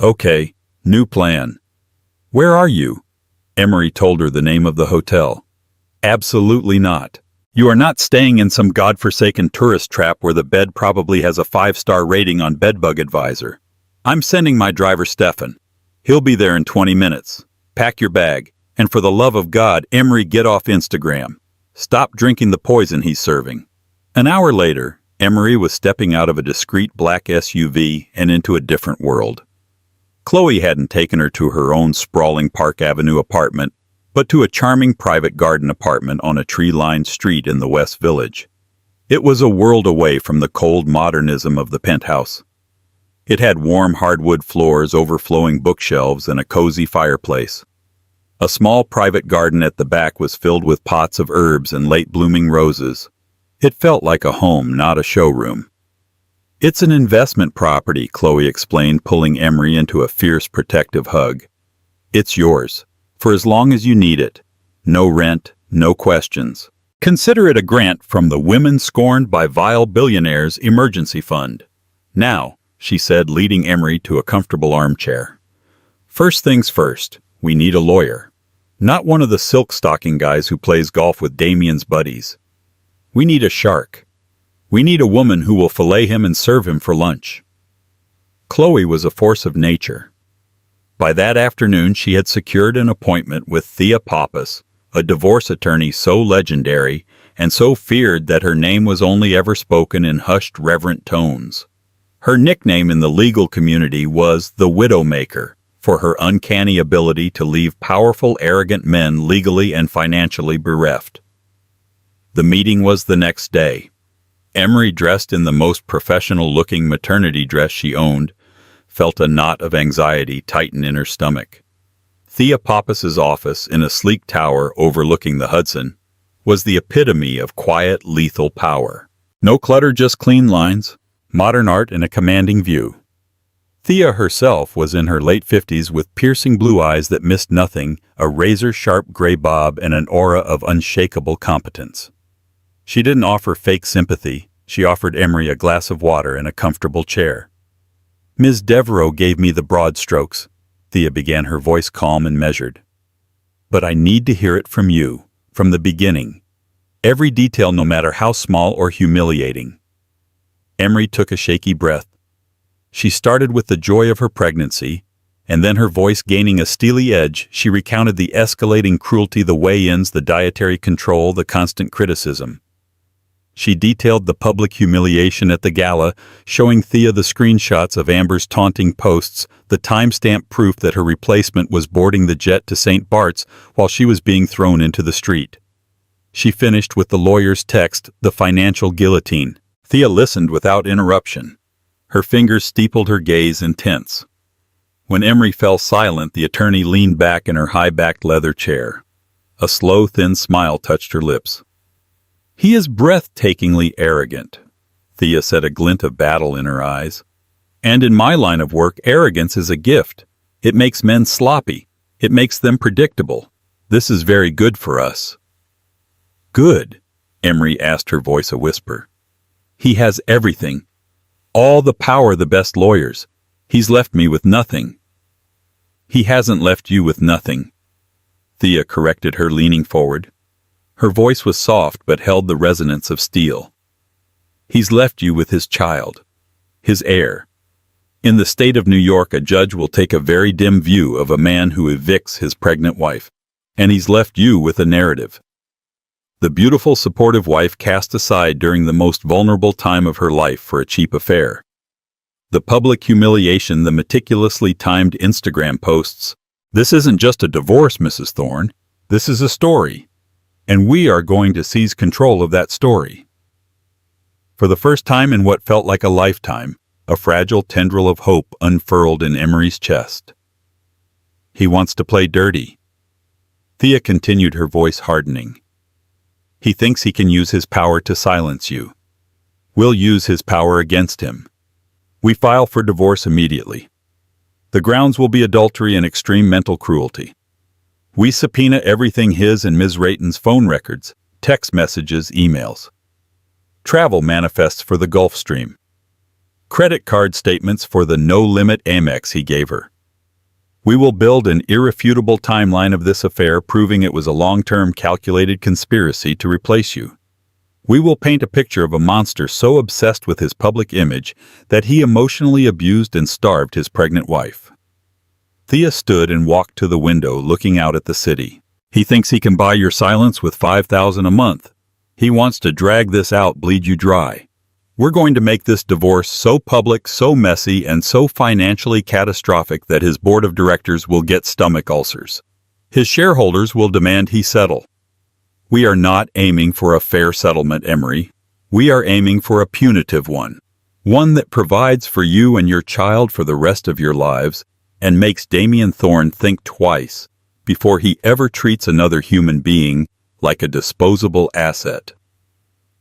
"Okay, new plan. Where are you?" Emery told her the name of the hotel. "Absolutely not. You are not staying in some godforsaken tourist trap where the bed probably has a 5-star rating on Bedbug Advisor. I'm sending my driver Stefan. He'll be there in 20 minutes. Pack your bag, and for the love of God, Emery, get off Instagram. Stop drinking the poison he's serving." An hour later, Emery was stepping out of a discreet black SUV and into a different world. Chloe hadn't taken her to her own sprawling Park Avenue apartment, but to a charming private garden apartment on a tree-lined street in the West Village. It was a world away from the cold modernism of the penthouse. It had warm hardwood floors, overflowing bookshelves, and a cozy fireplace. A small private garden at the back was filled with pots of herbs and late-blooming roses. It felt like a home, not a showroom. "It's an investment property," Chloe explained, pulling Emery into a fierce, protective hug. "It's yours, for as long as you need it. No rent, no questions. Consider it a grant from the Women Scorned by Vile Billionaires Emergency Fund." "Now," she said, leading Emery to a comfortable armchair. "First things first, we need a lawyer. Not one of the silk-stocking guys who plays golf with Damien's buddies. We need a shark. We need a woman who will fillet him and serve him for lunch." Chloe was a force of nature. By that afternoon, she had secured an appointment with Thea Pappas, a divorce attorney so legendary and so feared that her name was only ever spoken in hushed, reverent tones. Her nickname in the legal community was the Widowmaker, for her uncanny ability to leave powerful, arrogant men legally and financially bereft. The meeting was the next day. Emery, dressed in the most professional-looking maternity dress she owned, felt a knot of anxiety tighten in her stomach. Thea Pappas's office, in a sleek tower overlooking the Hudson, was the epitome of quiet, lethal power. No clutter, just clean lines, modern art, and a commanding view. Thea herself was in her late 50s with piercing blue eyes that missed nothing, a razor-sharp gray bob, and an aura of unshakable competence. She didn't offer fake sympathy. She offered Emery a glass of water and a comfortable chair. "Ms. Devereaux gave me the broad strokes," Thea began, her voice calm and measured. "But I need to hear it from you, from the beginning. Every detail, no matter how small or humiliating." Emery took a shaky breath. She started with the joy of her pregnancy, and then, her voice gaining a steely edge, she recounted the escalating cruelty, the weigh-ins, the dietary control, the constant criticism. She detailed the public humiliation at the gala, showing Thea the screenshots of Amber's taunting posts, the timestamp proof that her replacement was boarding the jet to St. Bart's while she was being thrown into the street. She finished with the lawyer's text, the financial guillotine. Thea listened without interruption. Her fingers steepled, her gaze intense. When Emery fell silent, the attorney leaned back in her high-backed leather chair. A slow, thin smile touched her lips. "He is breathtakingly arrogant," Thea said, a glint of battle in her eyes. "And in my line of work, arrogance is a gift. It makes men sloppy. It makes them predictable. This is very good for us." "Good?" Emery asked, her voice a whisper. "He has everything. All the power, the best lawyers. He's left me with nothing." "He hasn't left you with nothing," Thea corrected her, leaning forward. Her voice was soft but held the resonance of steel. "He's left you with his child, his heir. In the state of New York, a judge will take a very dim view of a man who evicts his pregnant wife, and he's left you with a narrative. The beautiful, supportive wife cast aside during the most vulnerable time of her life for a cheap affair. The public humiliation, the meticulously timed Instagram posts. This isn't just a divorce, Mrs. Thorne. This is a story. And we are going to seize control of that story." For the first time in what felt like a lifetime, a fragile tendril of hope unfurled in Emery's chest. "He wants to play dirty," Thea continued, her voice hardening. "He thinks he can use his power to silence you. We'll use his power against him. We file for divorce immediately. The grounds will be adultery and extreme mental cruelty. We subpoena everything his and Ms. Rayton's phone records, text messages, emails. Travel manifests for the Gulf Stream. Credit card statements for the no-limit Amex he gave her. We will build an irrefutable timeline of this affair, proving it was a long-term calculated conspiracy to replace you. We will paint a picture of a monster so obsessed with his public image that he emotionally abused and starved his pregnant wife. Thea stood and walked to the window, looking out at the city. He thinks he can buy your silence with $5,000 a month. He wants to drag this out, bleed you dry. We're going to make this divorce so public, so messy, and so financially catastrophic that his board of directors will get stomach ulcers. His shareholders will demand he settle. We are not aiming for a fair settlement, Emery. We are aiming for a punitive one. One that provides for you and your child for the rest of your lives and makes Damien Thorne think twice before he ever treats another human being like a disposable asset.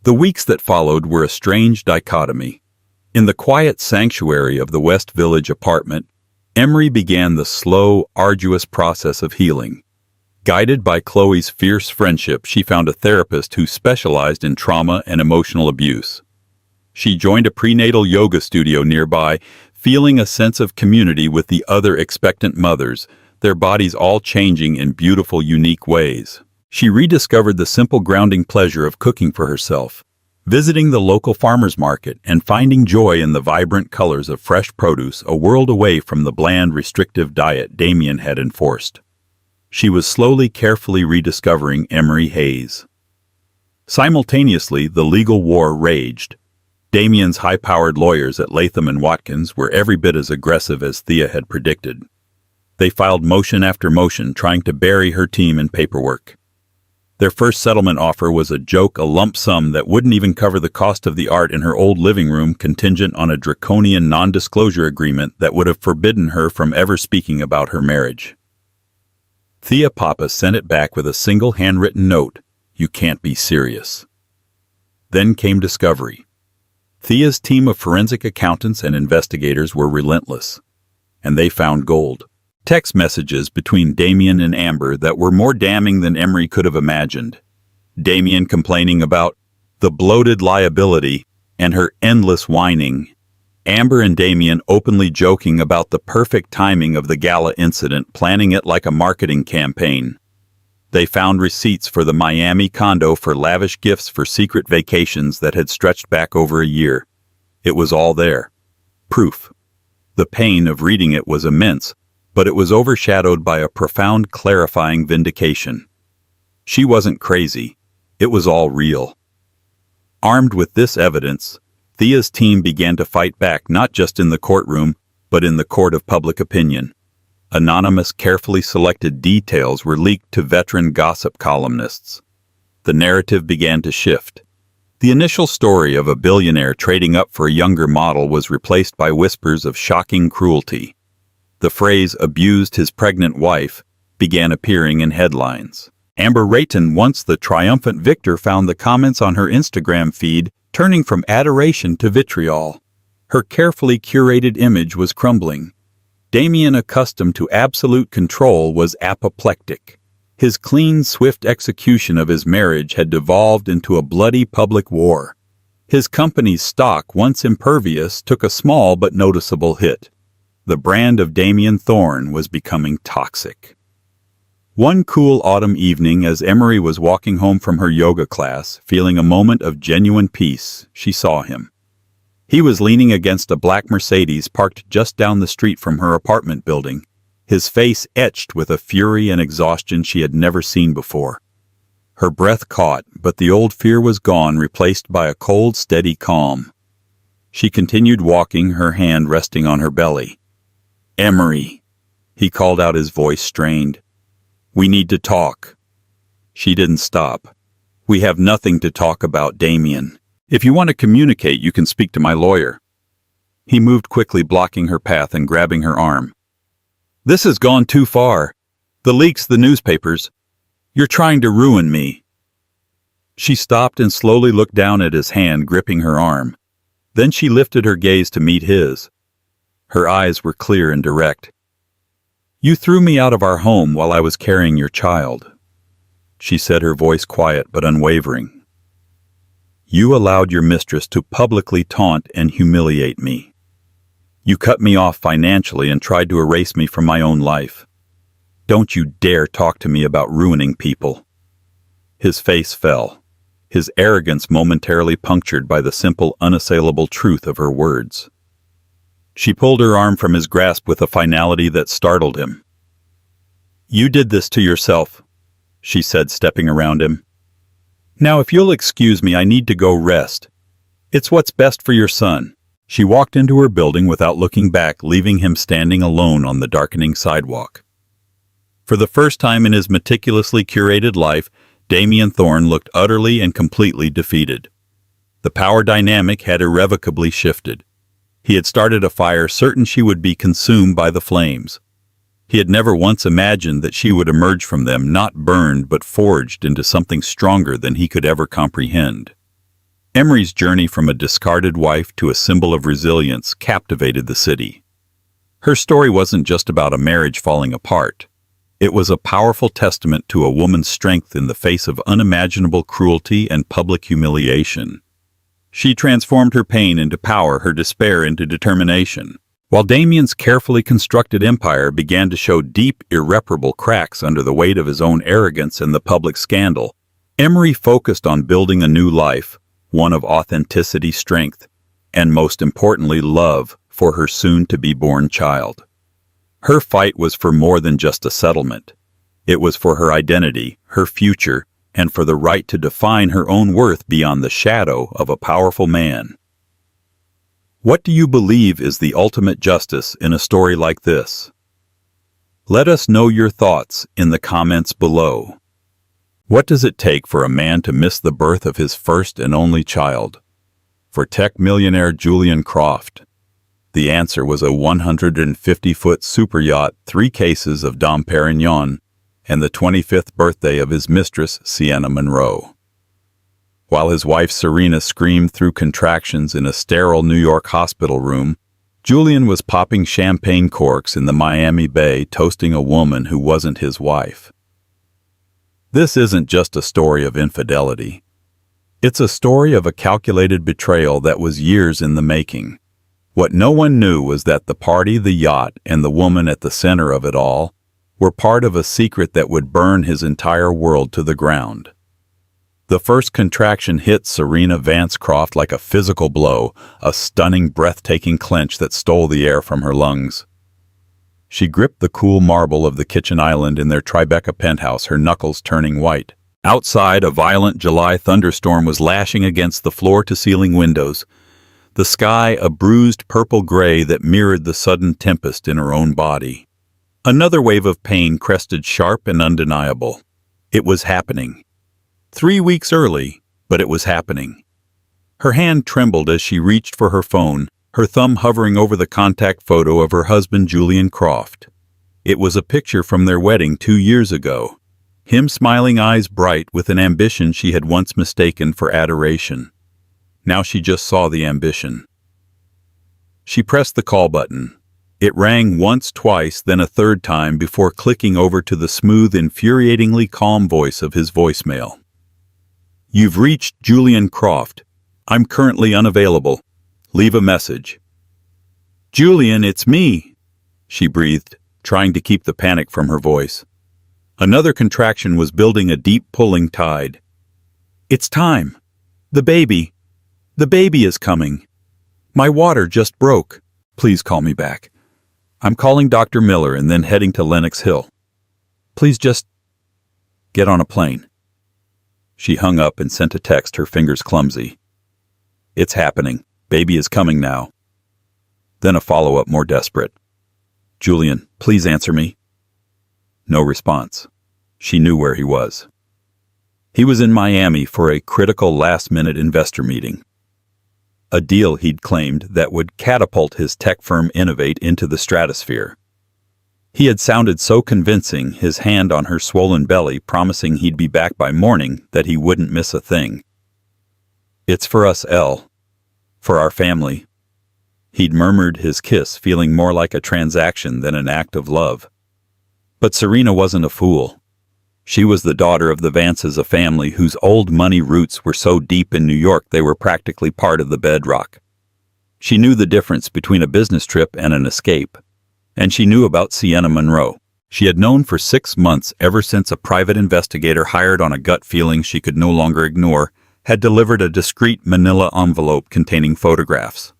The weeks that followed were a strange dichotomy. In the quiet sanctuary of the West Village apartment, Emery began the slow, arduous process of healing. Guided by Chloe's fierce friendship, she found a therapist who specialized in trauma and emotional abuse. She joined a prenatal yoga studio nearby, feeling a sense of community with the other expectant mothers, their bodies all changing in beautiful, unique ways. She rediscovered the simple grounding pleasure of cooking for herself, visiting the local farmer's market, and finding joy in the vibrant colors of fresh produce, a world away from the bland, restrictive diet Damien had enforced. She was slowly, carefully rediscovering Emery Hayes. Simultaneously, the legal war raged. Damien's high-powered lawyers at Latham & Watkins were every bit as aggressive as Thea had predicted. They filed motion after motion, trying to bury her team in paperwork. Their first settlement offer was a joke, a lump sum that wouldn't even cover the cost of the art in her old living room, contingent on a draconian non-disclosure agreement that would have forbidden her from ever speaking about her marriage. Thea Papa sent it back with a single handwritten note: "You can't be serious." Then came discovery. Thea's team of forensic accountants and investigators were relentless, and they found gold. Text messages between Damien and Amber that were more damning than Emery could have imagined. Damien complaining about the bloated liability and her endless whining. Amber and Damien openly joking about the perfect timing of the gala incident, planning it like a marketing campaign. They found receipts for the Miami condo for lavish gifts for secret vacations that had stretched back over a year. It was all there. Proof. The pain of reading it was immense, but it was overshadowed by a profound, clarifying vindication. She wasn't crazy. It was all real. Armed with this evidence, Thea's team began to fight back, not just in the courtroom, but in the court of public opinion. Anonymous, carefully selected details were leaked to veteran gossip columnists. The narrative began to shift. The initial story of a billionaire trading up for a younger model was replaced by whispers of shocking cruelty. The phrase "abused his pregnant wife" began appearing in headlines. Amber Rayton, once the triumphant victor, found the comments on her Instagram feed turning from adoration to vitriol. Her carefully curated image was crumbling. Damien, accustomed to absolute control, was apoplectic. His clean, swift execution of his marriage had devolved into a bloody public war. His company's stock, once impervious, took a small but noticeable hit. The brand of Damien Thorne was becoming toxic. One cool autumn evening, as Emery was walking home from her yoga class, feeling a moment of genuine peace, she saw him. He was leaning against a black Mercedes parked just down the street from her apartment building, his face etched with a fury and exhaustion she had never seen before. Her breath caught, but the old fear was gone, replaced by a cold, steady calm. She continued walking, her hand resting on her belly. "Emery," he called out, his voice strained. "We need to talk." She didn't stop. "We have nothing to talk about, Damien. If you want to communicate, you can speak to my lawyer." He moved quickly, blocking her path and grabbing her arm. "This has gone too far. The leaks, the newspapers. You're trying to ruin me." She stopped and slowly looked down at his hand gripping her arm. Then she lifted her gaze to meet his. Her eyes were clear and direct. "You threw me out of our home while I was carrying your child," she said, her voice quiet but unwavering. "You allowed your mistress to publicly taunt and humiliate me. You cut me off financially and tried to erase me from my own life. Don't you dare talk to me about ruining people." His face fell, his arrogance momentarily punctured by the simple, unassailable truth of her words. She pulled her arm from his grasp with a finality that startled him. "You did this to yourself," she said, stepping around him. "Now, if you'll excuse me, I need to go rest. It's what's best for your son." She walked into her building without looking back, leaving him standing alone on the darkening sidewalk. For the first time in his meticulously curated life, Damien Thorne looked utterly and completely defeated. The power dynamic had irrevocably shifted. He had started a fire certain she would be consumed by the flames. He had never once imagined that she would emerge from them not burned but forged into something stronger than he could ever comprehend. Emery's journey from a discarded wife to a symbol of resilience captivated the city. Her story wasn't just about a marriage falling apart. It was a powerful testament to a woman's strength in the face of unimaginable cruelty and public humiliation. She transformed her pain into power, her despair into determination. While Damien's carefully constructed empire began to show deep, irreparable cracks under the weight of his own arrogance and the public scandal, Emery focused on building a new life, one of authenticity, strength, and most importantly, love for her soon-to-be-born child. Her fight was for more than just a settlement. It was for her identity, her future, and for the right to define her own worth beyond the shadow of a powerful man. What do you believe is the ultimate justice in a story like this? Let us know your thoughts in the comments below. What does it take for a man to miss the birth of his first and only child? For tech millionaire Julian Croft, the answer was a 150-foot super yacht, 3 cases of Dom Perignon, and the 25th birthday of his mistress, Sienna Monroe. While his wife Serena screamed through contractions in a sterile New York hospital room, Julian was popping champagne corks in the Miami Bay, toasting a woman who wasn't his wife. This isn't just a story of infidelity. It's a story of a calculated betrayal that was years in the making. What no one knew was that the party, the yacht, and the woman at the center of it all were part of a secret that would burn his entire world to the ground. The first contraction hit Serena Vance Croft like a physical blow, a stunning, breathtaking clench that stole the air from her lungs. She gripped the cool marble of the kitchen island in their Tribeca penthouse, her knuckles turning white. Outside, a violent July thunderstorm was lashing against the floor-to-ceiling windows, the sky a bruised purple gray that mirrored the sudden tempest in her own body. Another wave of pain crested sharp and undeniable. It was happening. 3 weeks early, but it was happening. Her hand trembled as she reached for her phone, her thumb hovering over the contact photo of her husband Julian Croft. It was a picture from their wedding 2 years ago. Him smiling, eyes bright with an ambition she had once mistaken for adoration. Now she just saw the ambition. She pressed the call button. It rang once, twice, then a third time before clicking over to the smooth, infuriatingly calm voice of his voicemail. "You've reached Julian Croft. I'm currently unavailable. Leave a message." "Julian, it's me," she breathed, trying to keep the panic from her voice. Another contraction was building a deep pulling tide. "It's time. The baby is coming. My water just broke. Please call me back. I'm calling Dr. Miller and then heading to Lenox Hill. Please just get on a plane." She hung up and sent a text, her fingers clumsy. "It's happening. Baby is coming now." Then a follow-up more desperate. "Julian, please answer me." No response. She knew where he was. He was in Miami for a critical last-minute investor meeting. A deal, he'd claimed, that would catapult his tech firm Innovate into the stratosphere. He had sounded so convincing, his hand on her swollen belly, promising he'd be back by morning, that he wouldn't miss a thing. "It's for us, Elle. For our family. He'd murmured his kiss, feeling more like a transaction than an act of love. But Serena wasn't a fool. She was the daughter of the Vances, a family whose old money roots were so deep in New York they were practically part of the bedrock. She knew the difference between a business trip and an escape. And she knew about Sienna Monroe. She had known for 6 months, ever since a private investigator hired on a gut feeling she could no longer ignore had delivered a discreet manila envelope containing photographs.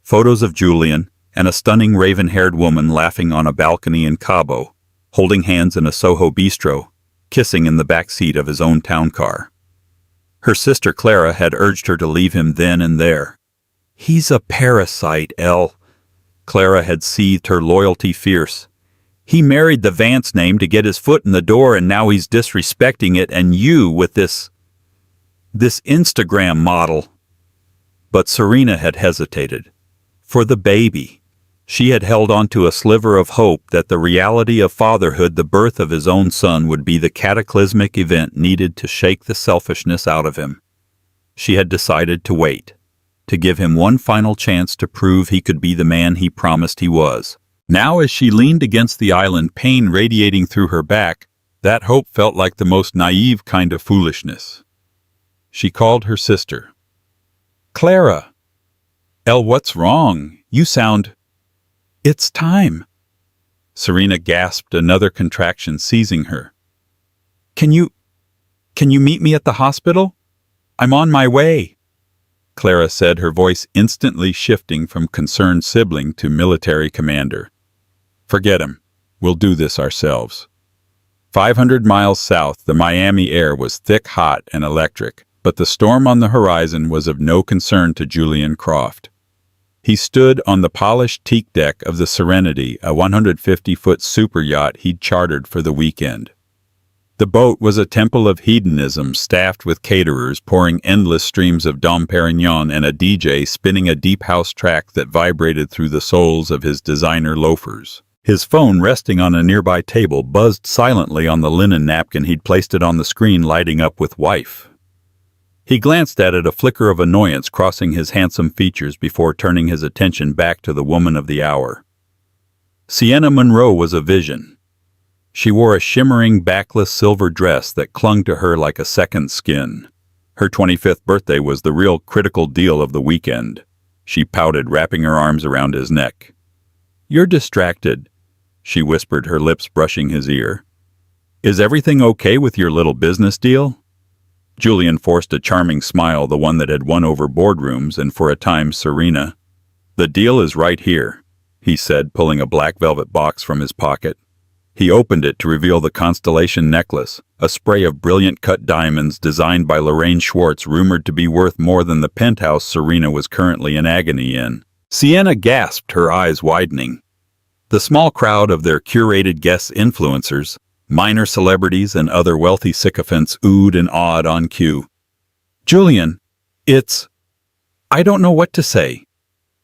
Photos of Julian and a stunning raven-haired woman laughing on a balcony in Cabo, holding hands in a Soho bistro, kissing in the back seat of his own town car. Her sister Clara had urged her to leave him then and there. "He's a parasite, Elle." Clara had seethed, her loyalty fierce. "He married the Vance name to get his foot in the door, and now he's disrespecting it, and you with this Instagram model." But Serena had hesitated. For the baby. She had held on to a sliver of hope that the reality of fatherhood, the birth of his own son, would be the cataclysmic event needed to shake the selfishness out of him. She had decided to wait, to give him one final chance to prove he could be the man he promised he was. Now, as she leaned against the island, pain radiating through her back, that hope felt like the most naive kind of foolishness. She called her sister. "Clara." "Elle, what's wrong? You sound—" "It's time." Serena gasped, another contraction seizing her. Can you meet me at the hospital? I'm on my way," Clara said, her voice instantly shifting from concerned sibling to military commander. "Forget him. We'll do this ourselves." 500 miles south, the Miami air was thick, hot, and electric, but the storm on the horizon was of no concern to Julian Croft. He stood on the polished teak deck of the Serenity, a 150-foot super yacht he'd chartered for the weekend. The boat was a temple of hedonism, staffed with caterers pouring endless streams of Dom Perignon and a DJ spinning a deep house track that vibrated through the soles of his designer loafers. His phone, resting on a nearby table, buzzed silently on the linen napkin he'd placed it on the screen, lighting up with "wife." He glanced at it, a flicker of annoyance crossing his handsome features before turning his attention back to the woman of the hour. Sienna Monroe was a vision. She wore a shimmering, backless silver dress that clung to her like a second skin. Her 25th birthday was the real critical deal of the weekend. She pouted, wrapping her arms around his neck. "You're distracted," she whispered, her lips brushing his ear. "Is everything okay with your little business deal?" Julian forced a charming smile, the one that had won over boardrooms and for a time Serena. "The deal is right here," he said, pulling a black velvet box from his pocket. He opened it to reveal the Constellation necklace, a spray of brilliant cut diamonds designed by Lorraine Schwartz, rumored to be worth more than the penthouse Serena was currently in agony in. Sienna gasped, her eyes widening. The small crowd of their curated guest influencers, minor celebrities and other wealthy sycophants, oohed and awed on cue. "Julian, I don't know what to say,"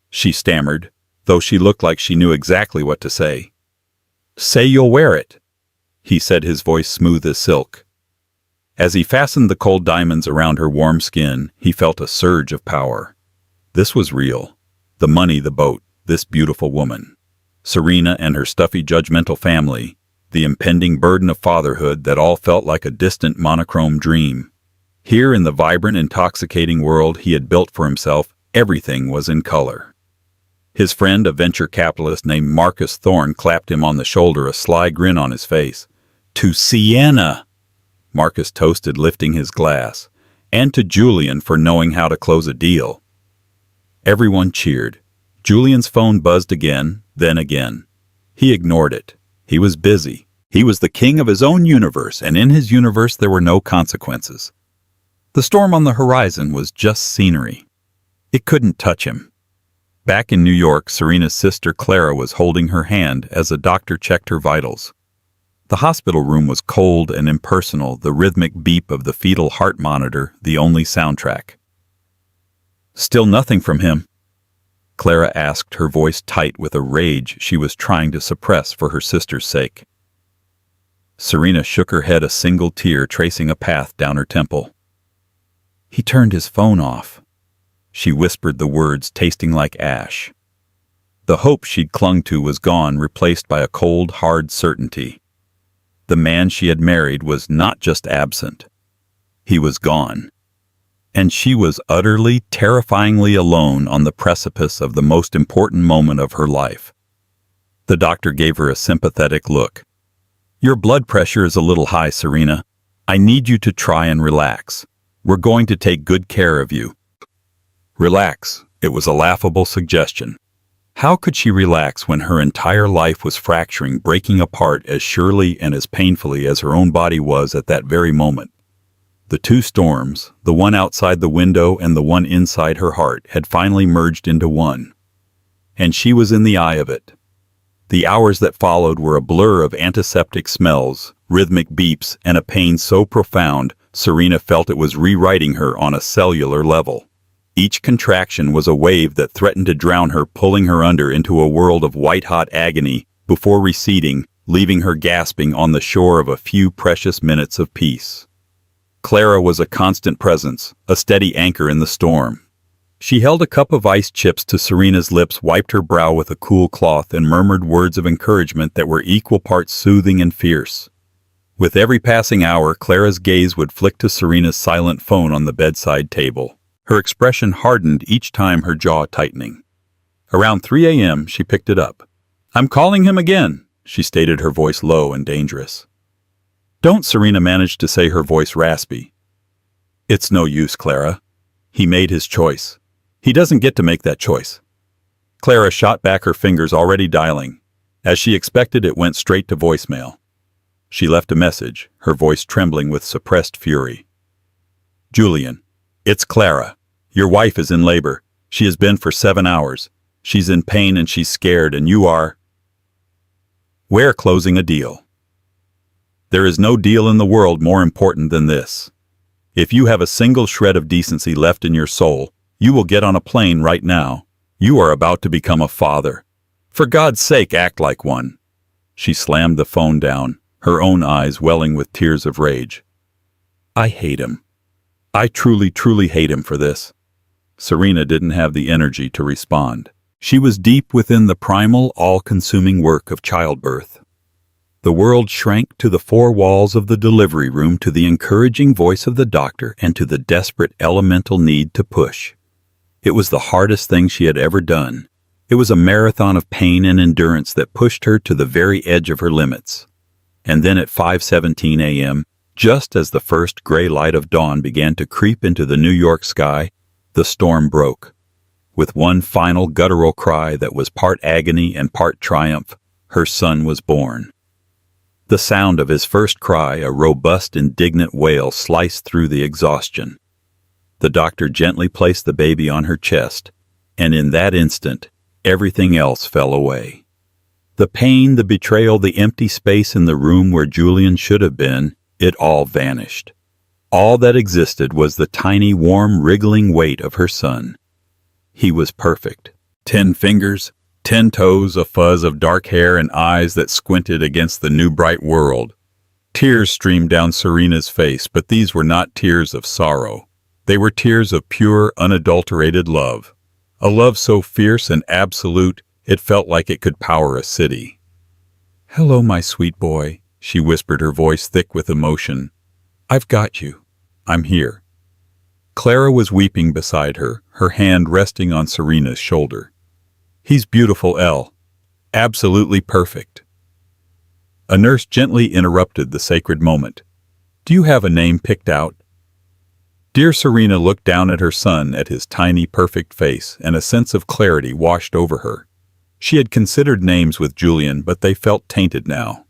she stammered, though she looked like she knew exactly what to say. "Say you'll wear it," he said, his voice smooth as silk. As he fastened the cold diamonds around her warm skin, he felt a surge of power. This was real. The money, the boat, this beautiful woman. Serena and her stuffy, judgmental family, the impending burden of fatherhood that all felt like a distant, monochrome dream. Here in the vibrant, intoxicating world he had built for himself, everything was in color. His friend, a venture capitalist named Marcus Thorne, clapped him on the shoulder, a sly grin on his face. "To Sienna," Marcus toasted, lifting his glass, "and to Julian for knowing how to close a deal." Everyone cheered. Julian's phone buzzed again, then again. He ignored it. He was busy. He was the king of his own universe, and in his universe there were no consequences. The storm on the horizon was just scenery. It couldn't touch him. Back in New York, Serena's sister Clara was holding her hand as a doctor checked her vitals. The hospital room was cold and impersonal, the rhythmic beep of the fetal heart monitor the only soundtrack. "Still nothing from him?" Clara asked, her voice tight with a rage she was trying to suppress for her sister's sake. Serena shook her head, a single tear tracing a path down her temple. "He turned his phone off." She whispered the words, tasting like ash. The hope she'd clung to was gone, replaced by a cold, hard certainty. The man she had married was not just absent. He was gone. And she was utterly, terrifyingly alone on the precipice of the most important moment of her life. The doctor gave her a sympathetic look. "Your blood pressure is a little high, Serena. I need you to try and relax. We're going to take good care of you." Relax. It was a laughable suggestion. How could she relax when her entire life was fracturing, breaking apart as surely and as painfully as her own body was at that very moment? The two storms, the one outside the window and the one inside her heart, had finally merged into one. And she was in the eye of it. The hours that followed were a blur of antiseptic smells, rhythmic beeps, and a pain so profound, Serena felt it was rewriting her on a cellular level. Each contraction was a wave that threatened to drown her, pulling her under into a world of white-hot agony before receding, leaving her gasping on the shore of a few precious minutes of peace. Clara was a constant presence, a steady anchor in the storm. She held a cup of iced chips to Serena's lips, wiped her brow with a cool cloth, and murmured words of encouragement that were equal parts soothing and fierce. With every passing hour, Clara's gaze would flick to Serena's silent phone on the bedside table. Her expression hardened each time, her jaw tightening. Around 3 a.m., she picked it up. "I'm calling him again," she stated, her voice low and dangerous. "Don't," Serena managed to say, her voice raspy. "It's no use, Clara. He made his choice. He doesn't get to make that choice." Clara shot back, her fingers already dialing. As she expected, it went straight to voicemail. She left a message, her voice trembling with suppressed fury. "Julian, it's Clara. Your wife is in labor. She has been for 7 hours. She's in pain and she's scared, and you are... We're closing a deal. There is no deal in the world more important than this. If you have a single shred of decency left in your soul, you will get on a plane right now. You are about to become a father. For God's sake, act like one." She slammed the phone down, her own eyes welling with tears of rage. "I hate him. I truly, truly hate him for this." Serena didn't have the energy to respond. She was deep within the primal, all-consuming work of childbirth. The world shrank to the four walls of the delivery room, to the encouraging voice of the doctor, and to the desperate elemental need to push. It was the hardest thing she had ever done. It was a marathon of pain and endurance that pushed her to the very edge of her limits. And then at 5:17 a.m., just as the first gray light of dawn began to creep into the New York sky, the storm broke. With one final guttural cry that was part agony and part triumph, her son was born. The sound of his first cry, a robust, indignant wail, sliced through the exhaustion. The doctor gently placed the baby on her chest, and in that instant, everything else fell away. The pain, the betrayal, the empty space in the room where Julian should have been, it all vanished. All that existed was the tiny, warm, wriggling weight of her son. He was perfect. 10 fingers, 10 toes, a fuzz of dark hair, and eyes that squinted against the new bright world. Tears streamed down Serena's face, but these were not tears of sorrow. They were tears of pure, unadulterated love. A love so fierce and absolute, it felt like it could power a city. "Hello, my sweet boy," she whispered, her voice thick with emotion. "I've got you. I'm here." Clara was weeping beside her, her hand resting on Serena's shoulder. "He's beautiful, Elle. Absolutely perfect." A nurse gently interrupted the sacred moment. "Do you have a name picked out?" Dear Serena looked down at her son, at his tiny, perfect face, and a sense of clarity washed over her. She had considered names with Julian, but they felt tainted now.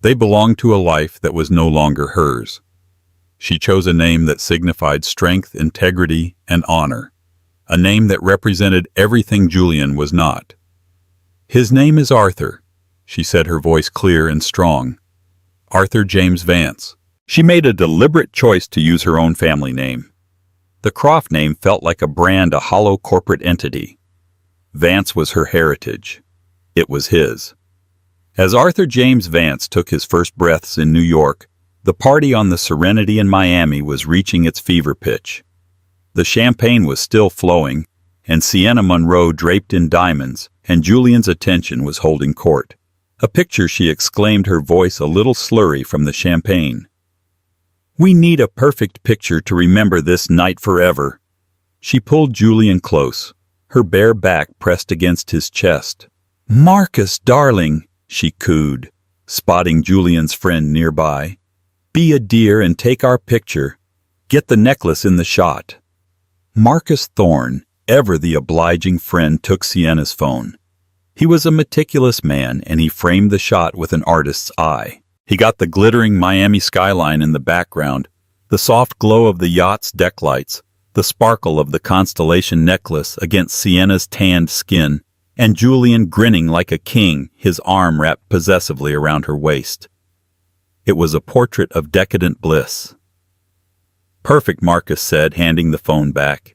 They belonged to a life that was no longer hers. She chose a name that signified strength, integrity, and honor. A name that represented everything Julian was not. "His name is Arthur," she said, her voice clear and strong. "Arthur James Vance." She made a deliberate choice to use her own family name. The Croft name felt like a brand, a hollow corporate entity. Vance was her heritage. It was his. As Arthur James Vance took his first breaths in New York, the party on the Serenity in Miami was reaching its fever pitch. The champagne was still flowing, and Sienna Monroe draped in diamonds, and Julian's attention was holding court. "A picture," she exclaimed, her voice a little slurry from the champagne. "We need a perfect picture to remember this night forever." She pulled Julian close, her bare back pressed against his chest. "Marcus, darling," she cooed, spotting Julian's friend nearby. "Be a dear and take our picture. Get the necklace in the shot." Marcus Thorne, ever the obliging friend, took Sienna's phone. He was a meticulous man, and he framed the shot with an artist's eye. He got the glittering Miami skyline in the background, the soft glow of the yacht's deck lights, the sparkle of the constellation necklace against Sienna's tanned skin, and Julian grinning like a king, his arm wrapped possessively around her waist. It was a portrait of decadent bliss. "Perfect," Marcus said, handing the phone back.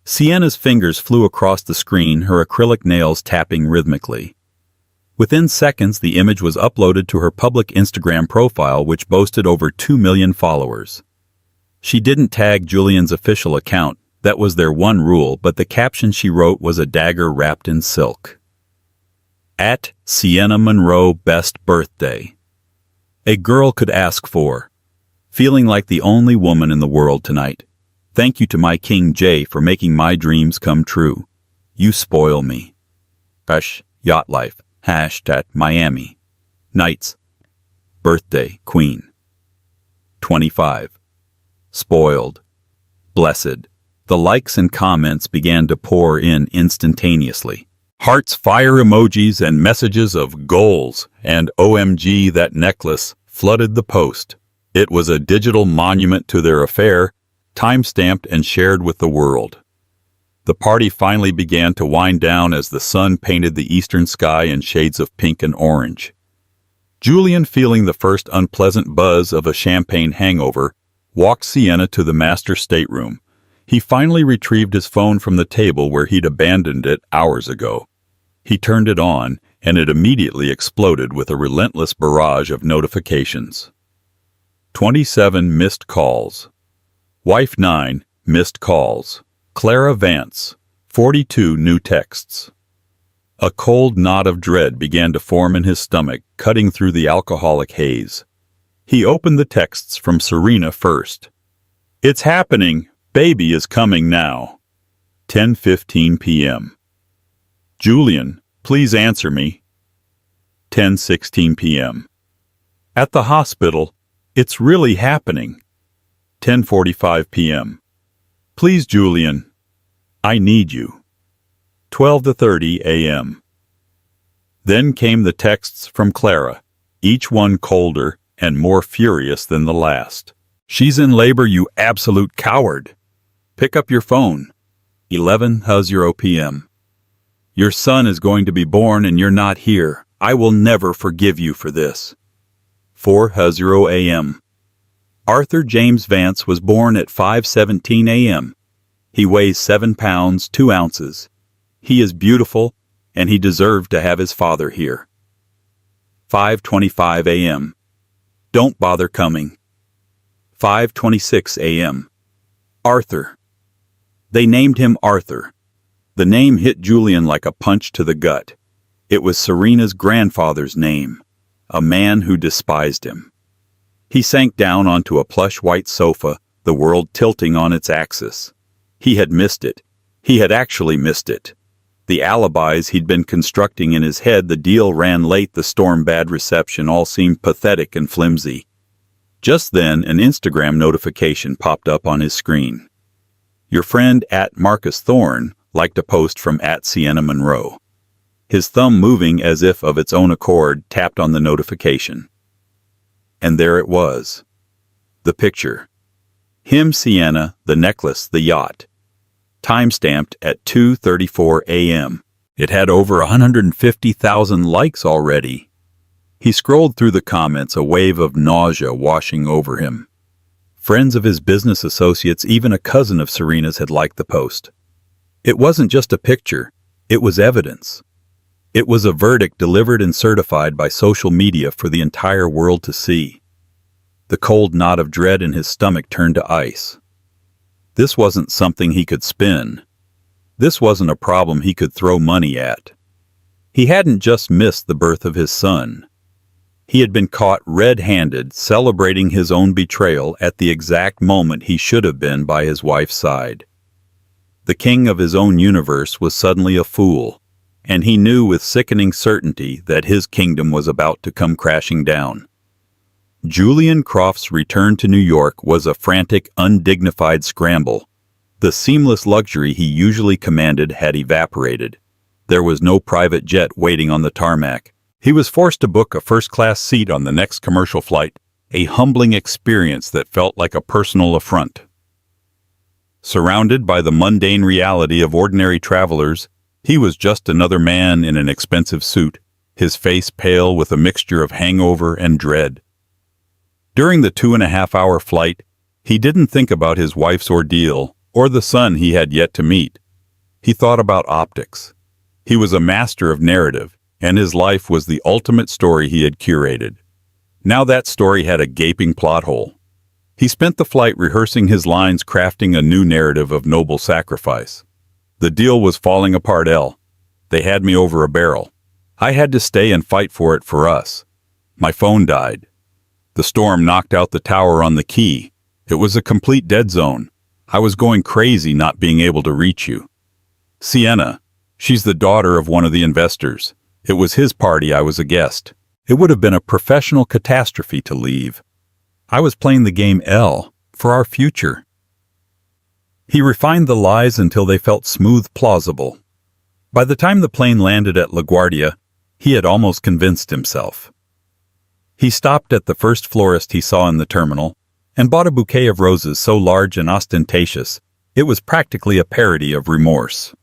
Sienna's fingers flew across the screen, her acrylic nails tapping rhythmically. Within seconds, the image was uploaded to her public Instagram profile, which boasted over 2 million followers. She didn't tag Julian's official account, that was their one rule, but the caption she wrote was a dagger wrapped in silk. "At Sienna Monroe, best birthday." A girl could ask for. "Feeling like the only woman in the world tonight. Thank you to my King Jay for making my dreams come true. You spoil me. Yacht life. Miami. Nights. Birthday, Queen. 25. Spoiled. Blessed." The likes and comments began to pour in instantaneously. Hearts, fire emojis, and messages of goals and "OMG, that necklace" flooded the post. It was a digital monument to their affair, time-stamped and shared with the world. The party finally began to wind down as the sun painted the eastern sky in shades of pink and orange. Julian, feeling the first unpleasant buzz of a champagne hangover, walked Sienna to the master stateroom. He finally retrieved his phone from the table where he'd abandoned it hours ago. He turned it on, and it immediately exploded with a relentless barrage of notifications. 27 missed calls. Wife 9 missed calls. Clara Vance, 42 new texts. A cold knot of dread began to form in his stomach, cutting through the alcoholic haze. He opened the texts from Serena first. "It's happening. Baby is coming now. 10:15 p.m. Julian, please answer me. 10:16 p.m. At the hospital. It's really happening. 10:45 p.m. Please, Julian. I need you. 12:30 a.m. Then came the texts from Clara, each one colder and more furious than the last. "She's in labor, you absolute coward. Pick up your phone. 11:00 p.m. Your son is going to be born and you're not here. I will never forgive you for this. 4:00 a.m. Arthur James Vance was born at 5:17 a.m. He weighs 7 pounds 2 ounces. He is beautiful, and he deserved to have his father here. 5:25 a.m. Don't bother coming. 5:26 a.m. Arthur. They named him Arthur. The name hit Julian like a punch to the gut. It was Serena's grandfather's name, a man who despised him. He sank down onto a plush white sofa, the world tilting on its axis. He had missed it. He had actually missed it. The alibis he'd been constructing in his head, the deal ran late, the storm bad reception, all seemed pathetic and flimsy. Just then, an Instagram notification popped up on his screen. Your friend @Marcus Thorne liked a post from @Sienna Monroe. His thumb, moving as if of its own accord, tapped on the notification. And there it was. The picture. Him, Sienna, the necklace, the yacht. Time-stamped at 2:34 a.m. It had over 150,000 likes already. He scrolled through the comments, a wave of nausea washing over him. Friends of his business associates, even a cousin of Serena's, had liked the post. It wasn't just a picture, it was evidence. It was a verdict delivered and certified by social media for the entire world to see. The cold knot of dread in his stomach turned to ice. This wasn't something he could spin. This wasn't a problem he could throw money at. He hadn't just missed the birth of his son. He had been caught red-handed celebrating his own betrayal at the exact moment he should have been by his wife's side. The king of his own universe was suddenly a fool, and he knew with sickening certainty that his kingdom was about to come crashing down. Julian Croft's return to New York was a frantic, undignified scramble. The seamless luxury he usually commanded had evaporated. There was no private jet waiting on the tarmac. He was forced to book a first-class seat on the next commercial flight, a humbling experience that felt like a personal affront. Surrounded by the mundane reality of ordinary travelers, he was just another man in an expensive suit, his face pale with a mixture of hangover and dread. During the 2.5-hour flight, he didn't think about his wife's ordeal or the son he had yet to meet. He thought about optics. He was a master of narrative, and his life was the ultimate story he had curated. Now that story had a gaping plot hole. He spent the flight rehearsing his lines, crafting a new narrative of noble sacrifice. The deal was falling apart, Elle. They had me over a barrel. I had to stay and fight for it for us. My phone died. The storm knocked out the tower on the quay. It was a complete dead zone. I was going crazy not being able to reach you. Sienna, she's the daughter of one of the investors. It was his party, I was a guest. It would have been a professional catastrophe to leave. I was playing the game Elle, for our future. He refined the lies until they felt smooth, plausible. By the time the plane landed at LaGuardia, he had almost convinced himself. He stopped at the first florist he saw in the terminal and bought a bouquet of roses so large and ostentatious it was practically a parody of remorse.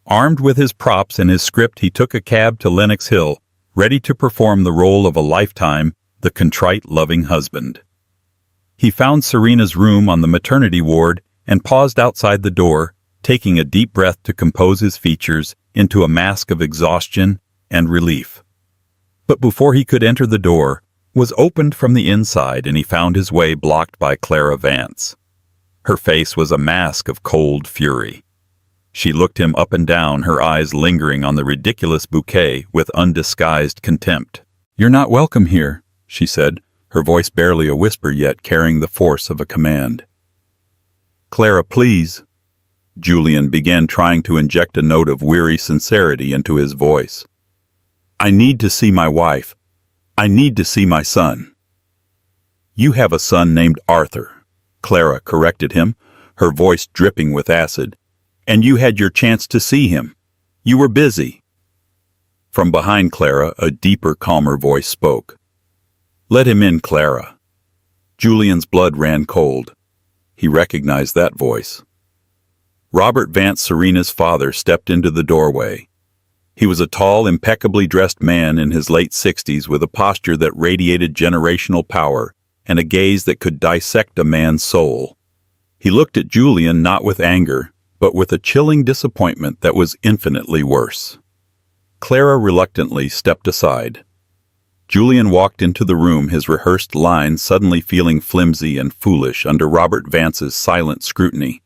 Armed with his props and his script, he took a cab to Lenox Hill, ready to perform the role of a lifetime, the contrite, loving husband. He found Serena's room on the maternity ward and paused outside the door, taking a deep breath to compose his features into a mask of exhaustion and relief. But before he could enter, the door was opened from the inside and he found his way blocked by Clara Vance. Her face was a mask of cold fury. She looked him up and down, her eyes lingering on the ridiculous bouquet with undisguised contempt. "You're not welcome here," she said, her voice barely a whisper yet carrying the force of a command. "Clara, please." Julian began trying to inject a note of weary sincerity into his voice. "I need to see my wife. I need to see my son." "You have a son named Arthur," Clara corrected him, her voice dripping with acid. "And you had your chance to see him. You were busy." From behind Clara, a deeper, calmer voice spoke. "Let him in, Clara." Julian's blood ran cold. He recognized that voice. Robert Vance, Serena's father, stepped into the doorway. He was a tall, impeccably dressed man in his late 60s with a posture that radiated generational power and a gaze that could dissect a man's soul. He looked at Julian not with anger, but with a chilling disappointment that was infinitely worse. Clara reluctantly stepped aside. Julian walked into the room, his rehearsed lines suddenly feeling flimsy and foolish under Robert Vance's silent scrutiny.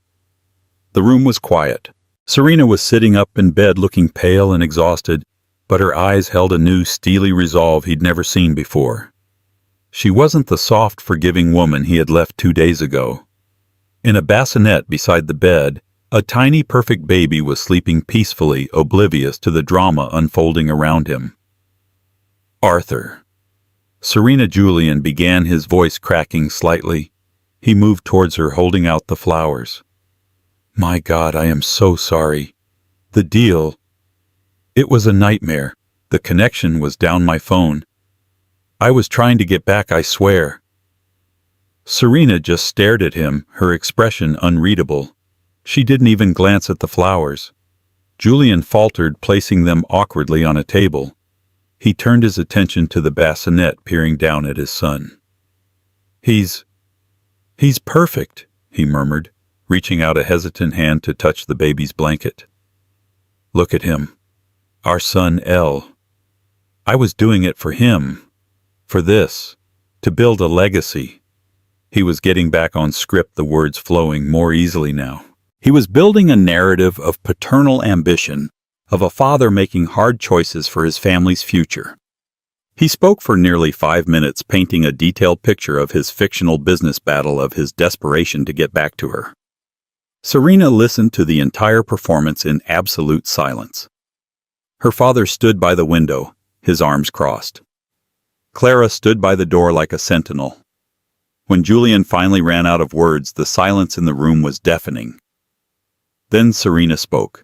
The room was quiet. Serena was sitting up in bed looking pale and exhausted, but her eyes held a new steely resolve he'd never seen before. She wasn't the soft, forgiving woman he had left 2 days ago. In a bassinet beside the bed, a tiny, perfect baby was sleeping peacefully, oblivious to the drama unfolding around him. "Arthur." Serena Julian began, his voice cracking slightly. He moved towards her, holding out the flowers. "My God, I am so sorry. The deal. It was a nightmare. The connection was down my phone. I was trying to get back, I swear." Serena just stared at him, her expression unreadable. She didn't even glance at the flowers. Julian faltered, placing them awkwardly on a table. He turned his attention to the bassinet, peering down at his son. He's perfect," he murmured, reaching out a hesitant hand to touch the baby's blanket. "Look at him. Our son, Elle. I was doing it for him. For this. To build a legacy." He was getting back on script, the words flowing more easily now. He was building a narrative of paternal ambition, of a father making hard choices for his family's future. He spoke for nearly 5 minutes, painting a detailed picture of his fictional business battle, of his desperation to get back to her. Serena listened to the entire performance in absolute silence. Her father stood by the window, his arms crossed. Clara stood by the door like a sentinel. When Julian finally ran out of words, the silence in the room was deafening. Then Serena spoke.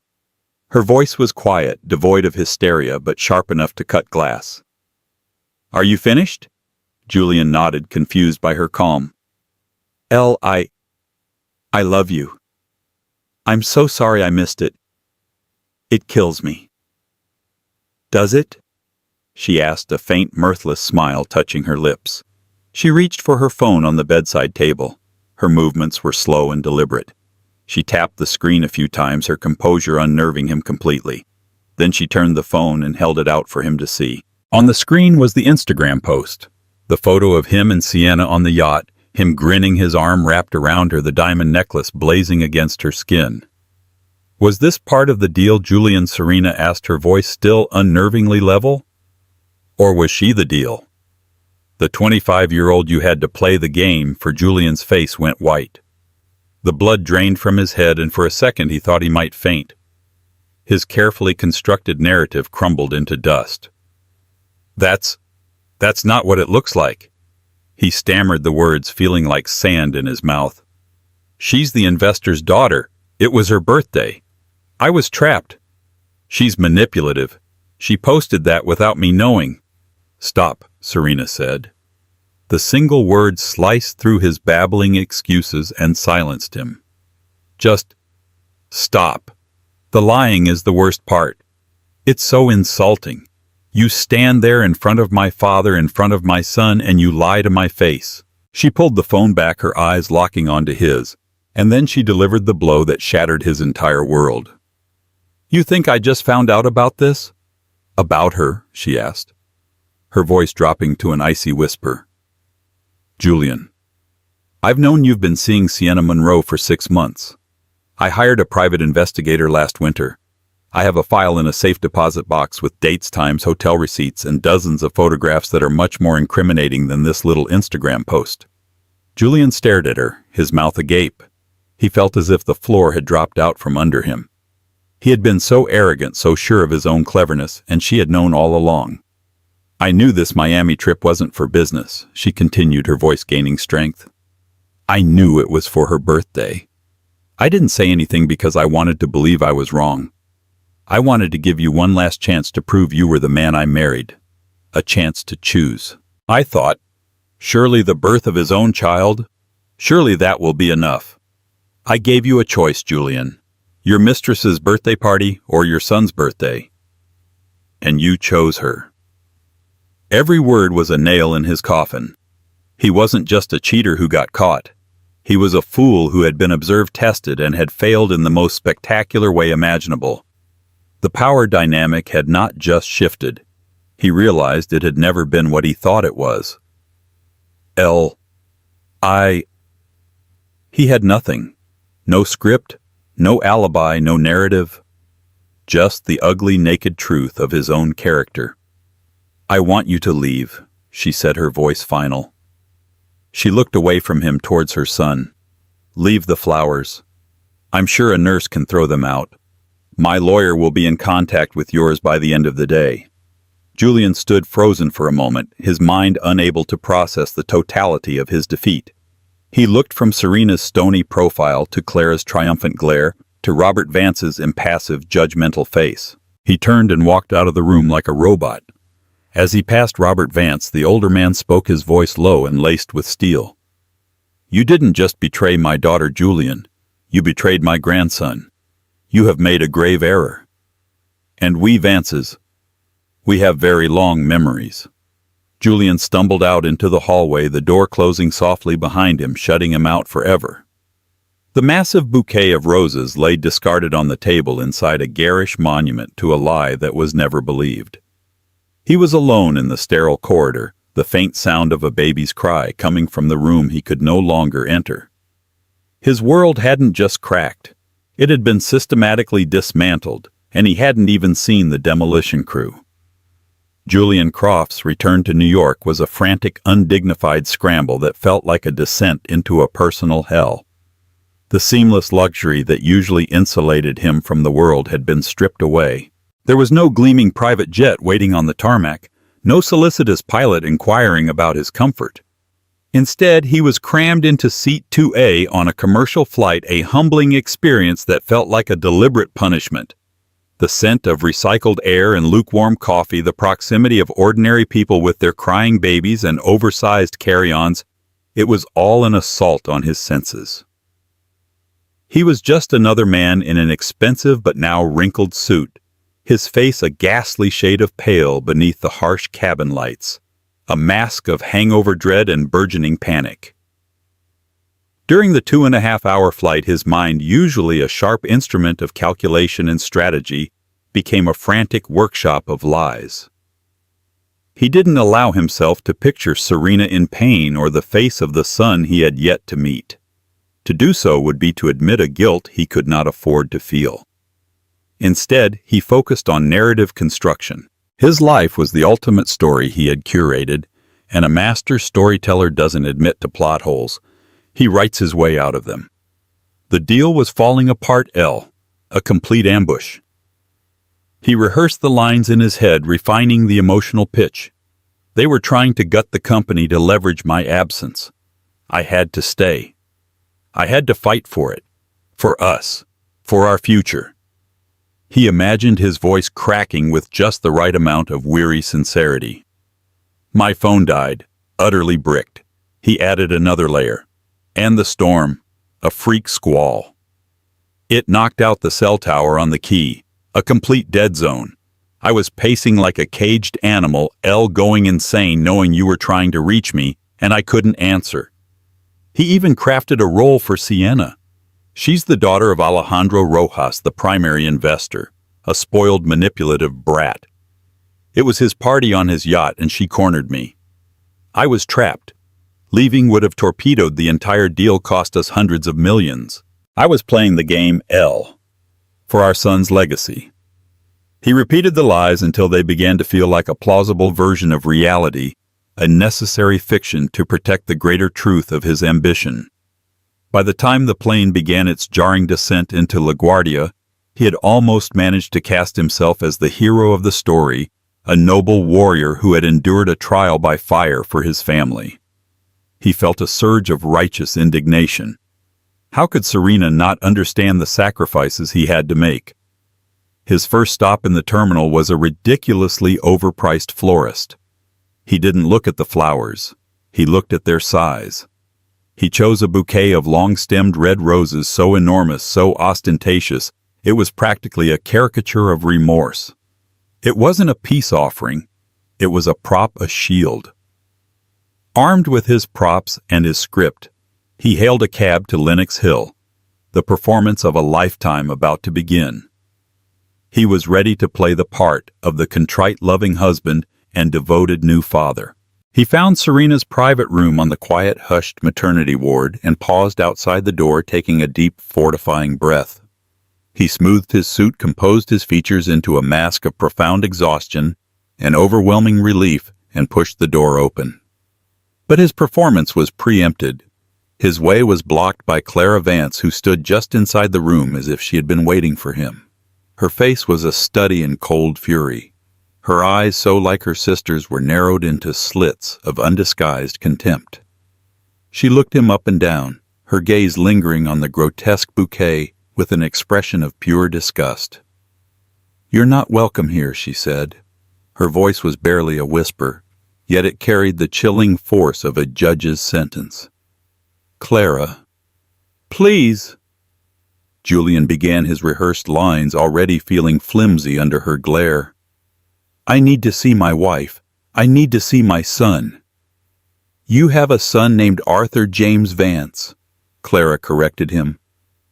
Her voice was quiet, devoid of hysteria, but sharp enough to cut glass. "Are you finished?" Julian nodded, confused by her calm. I love you. I'm so sorry I missed it. It kills me." "Does it?" she asked, a faint, mirthless smile touching her lips. She reached for her phone on the bedside table. Her movements were slow and deliberate. She tapped the screen a few times, her composure unnerving him completely. Then she turned the phone and held it out for him to see. On the screen was the Instagram post. The photo of him and Sienna on the yacht, him grinning, his arm wrapped around her, the diamond necklace blazing against her skin. Was this part of the deal, Julian? Serena asked, her voice still unnervingly level. Or was she the deal? The 25-year-old you had to play the game for. Julian's face went white. The blood drained from his head, and for a second he thought he might faint. His carefully constructed narrative crumbled into dust. That's not what it looks like. He stammered the words, feeling like sand in his mouth. She's the investor's daughter. It was her birthday. I was trapped. She's manipulative. She posted that without me knowing. Stop, Serena said. The single word sliced through his babbling excuses and silenced him. Just stop. The lying is the worst part. It's so insulting. You stand there in front of my father, in front of my son, and you lie to my face. She pulled the phone back, her eyes locking onto his, and then she delivered the blow that shattered his entire world. You think I just found out about this? About her? She asked, her voice dropping to an icy whisper. Julian, I've known you've been seeing Sienna Monroe for 6 months. I hired a private investigator last winter. I have a file in a safe deposit box with dates, times, hotel receipts, and dozens of photographs that are much more incriminating than this little Instagram post. Julian stared at her, his mouth agape. He felt as if the floor had dropped out from under him. He had been so arrogant, so sure of his own cleverness, and she had known all along. I knew this Miami trip wasn't for business, she continued, her voice gaining strength. I knew it was for her birthday. I didn't say anything because I wanted to believe I was wrong. I wanted to give you one last chance to prove you were the man I married. A chance to choose. I thought, surely the birth of his own child? Surely that will be enough. I gave you a choice, Julian. Your mistress's birthday party or your son's birthday. And you chose her. Every word was a nail in his coffin. He wasn't just a cheater who got caught. He was a fool who had been observed, tested, and had failed in the most spectacular way imaginable. The power dynamic had not just shifted. He realized it had never been what he thought it was. He had nothing. No script, no alibi, no narrative. Just the ugly, naked truth of his own character. I want you to leave, she said, her voice final. She looked away from him towards her son. Leave the flowers. I'm sure a nurse can throw them out. My lawyer will be in contact with yours by the end of the day. Julian stood frozen for a moment, his mind unable to process the totality of his defeat. He looked from Serena's stony profile to Clara's triumphant glare to Robert Vance's impassive, judgmental face. He turned and walked out of the room like a robot. As he passed Robert Vance, the older man spoke, his voice low and laced with steel. You didn't just betray my daughter, Julian. You betrayed my grandson. You have made a grave error. And we Vances, we have very long memories. Julian stumbled out into the hallway, the door closing softly behind him, shutting him out forever. The massive bouquet of roses lay discarded on the table inside a garish monument to a lie that was never believed. He was alone in the sterile corridor, the faint sound of a baby's cry coming from the room he could no longer enter. His world hadn't just cracked. It had been systematically dismantled, and he hadn't even seen the demolition crew. Julian Crofts' return to New York was a frantic, undignified scramble that felt like a descent into a personal hell. The seamless luxury that usually insulated him from the world had been stripped away. There was no gleaming private jet waiting on the tarmac, no solicitous pilot inquiring about his comfort. Instead, he was crammed into Seat 2A on a commercial flight, a humbling experience that felt like a deliberate punishment. The scent of recycled air and lukewarm coffee, the proximity of ordinary people with their crying babies and oversized carry-ons, it was all an assault on his senses. He was just another man in an expensive but now wrinkled suit, his face a ghastly shade of pale beneath the harsh cabin lights, a mask of hangover dread and burgeoning panic. During the 2.5-hour flight, his mind, usually a sharp instrument of calculation and strategy, became a frantic workshop of lies. He didn't allow himself to picture Serena in pain or the face of the son he had yet to meet. To do so would be to admit a guilt he could not afford to feel. Instead, he focused on narrative construction. His life was the ultimate story he had curated, and a master storyteller doesn't admit to plot holes. He writes his way out of them. The deal was falling apart, a complete ambush. He rehearsed the lines in his head, refining the emotional pitch. They were trying to gut the company to leverage my absence. I had to stay. I had to fight for it. For us. For our future. He imagined his voice cracking with just the right amount of weary sincerity. My phone died, utterly bricked. He added another layer. And the storm, a freak squall. It knocked out the cell tower on the key, a complete dead zone. I was pacing like a caged animal, going insane knowing you were trying to reach me, and I couldn't answer. He even crafted a role for Sienna. She's the daughter of Alejandro Rojas, the primary investor, a spoiled, manipulative brat. It was his party on his yacht, and she cornered me. I was trapped. Leaving would have torpedoed the entire deal, cost us hundreds of millions. I was playing the game for our son's legacy. He repeated the lies until they began to feel like a plausible version of reality, a necessary fiction to protect the greater truth of his ambition. By the time the plane began its jarring descent into LaGuardia, he had almost managed to cast himself as the hero of the story, a noble warrior who had endured a trial by fire for his family. He felt a surge of righteous indignation. How could Serena not understand the sacrifices he had to make? His first stop in the terminal was a ridiculously overpriced florist. He didn't look at the flowers. He looked at their size. He chose a bouquet of long-stemmed red roses so enormous, so ostentatious, it was practically a caricature of remorse. It wasn't a peace offering. It was a prop, a shield. Armed with his props and his script, he hailed a cab to Lenox Hill, the performance of a lifetime about to begin. He was ready to play the part of the contrite, loving husband and devoted new father. He found Serena's private room on the quiet, hushed maternity ward and paused outside the door, taking a deep, fortifying breath. He smoothed his suit, composed his features into a mask of profound exhaustion and overwhelming relief, and pushed the door open. But his performance was preempted. His way was blocked by Clara Vance, who stood just inside the room as if she had been waiting for him. Her face was a study in cold fury. Her eyes, so like her sister's, were narrowed into slits of undisguised contempt. She looked him up and down, her gaze lingering on the grotesque bouquet with an expression of pure disgust. "You're not welcome here," she said. Her voice was barely a whisper, yet it carried the chilling force of a judge's sentence. "Clara, please." Julian began his rehearsed lines, already feeling flimsy under her glare. "I need to see my wife. I need to see my son." "You have a son named Arthur James Vance," Clara corrected him,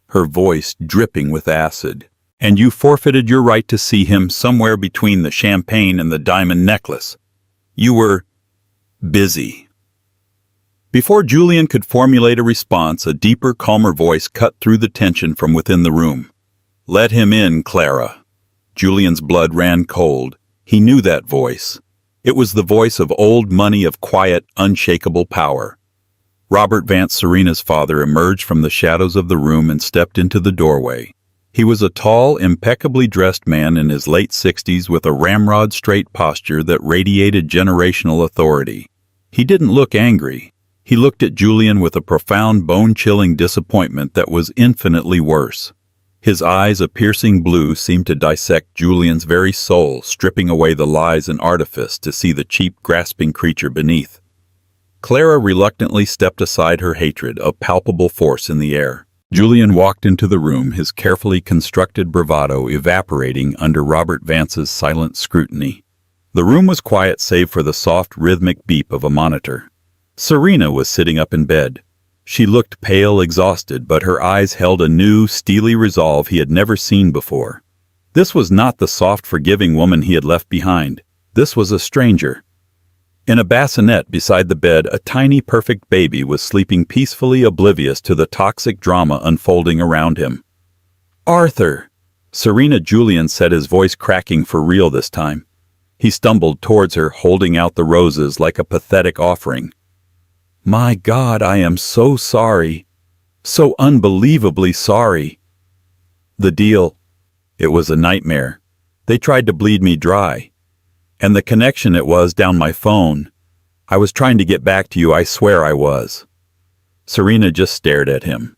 her voice dripping with acid. "And you forfeited your right to see him somewhere between the champagne and the diamond necklace. You were..." Busy. Before Julian could formulate a response, a deeper, calmer voice cut through the tension from within the room. "Let him in, Clara." Julian's blood ran cold. He knew that voice. It was the voice of old money, of quiet, unshakable power. Robert Vance, Serena's father, emerged from the shadows of the room and stepped into the doorway. He was a tall, impeccably dressed man in his late 60s with a ramrod-straight posture that radiated generational authority. He didn't look angry. He looked at Julian with a profound, bone-chilling disappointment that was infinitely worse. His eyes, a piercing blue, seemed to dissect Julian's very soul, stripping away the lies and artifice to see the cheap, grasping creature beneath. Clara reluctantly stepped aside, her hatred a palpable force in the air. Julian walked into the room, his carefully constructed bravado evaporating under Robert Vance's silent scrutiny. The room was quiet save for the soft, rhythmic beep of a monitor. Serena was sitting up in bed. She looked pale, exhausted, but her eyes held a new, steely resolve he had never seen before. This was not the soft, forgiving woman he had left behind. This was a stranger. In a bassinet beside the bed, a tiny, perfect baby was sleeping peacefully, oblivious to the toxic drama unfolding around him. "Arthur!" Serena, Julian said, his voice cracking for real this time. He stumbled towards her, holding out the roses like a pathetic offering. "My God, I am so sorry. So unbelievably sorry." "The deal? It was a nightmare. They tried to bleed me dry. And the connection it was down my phone. I was trying to get back to you, I swear I was." Serena just stared at him,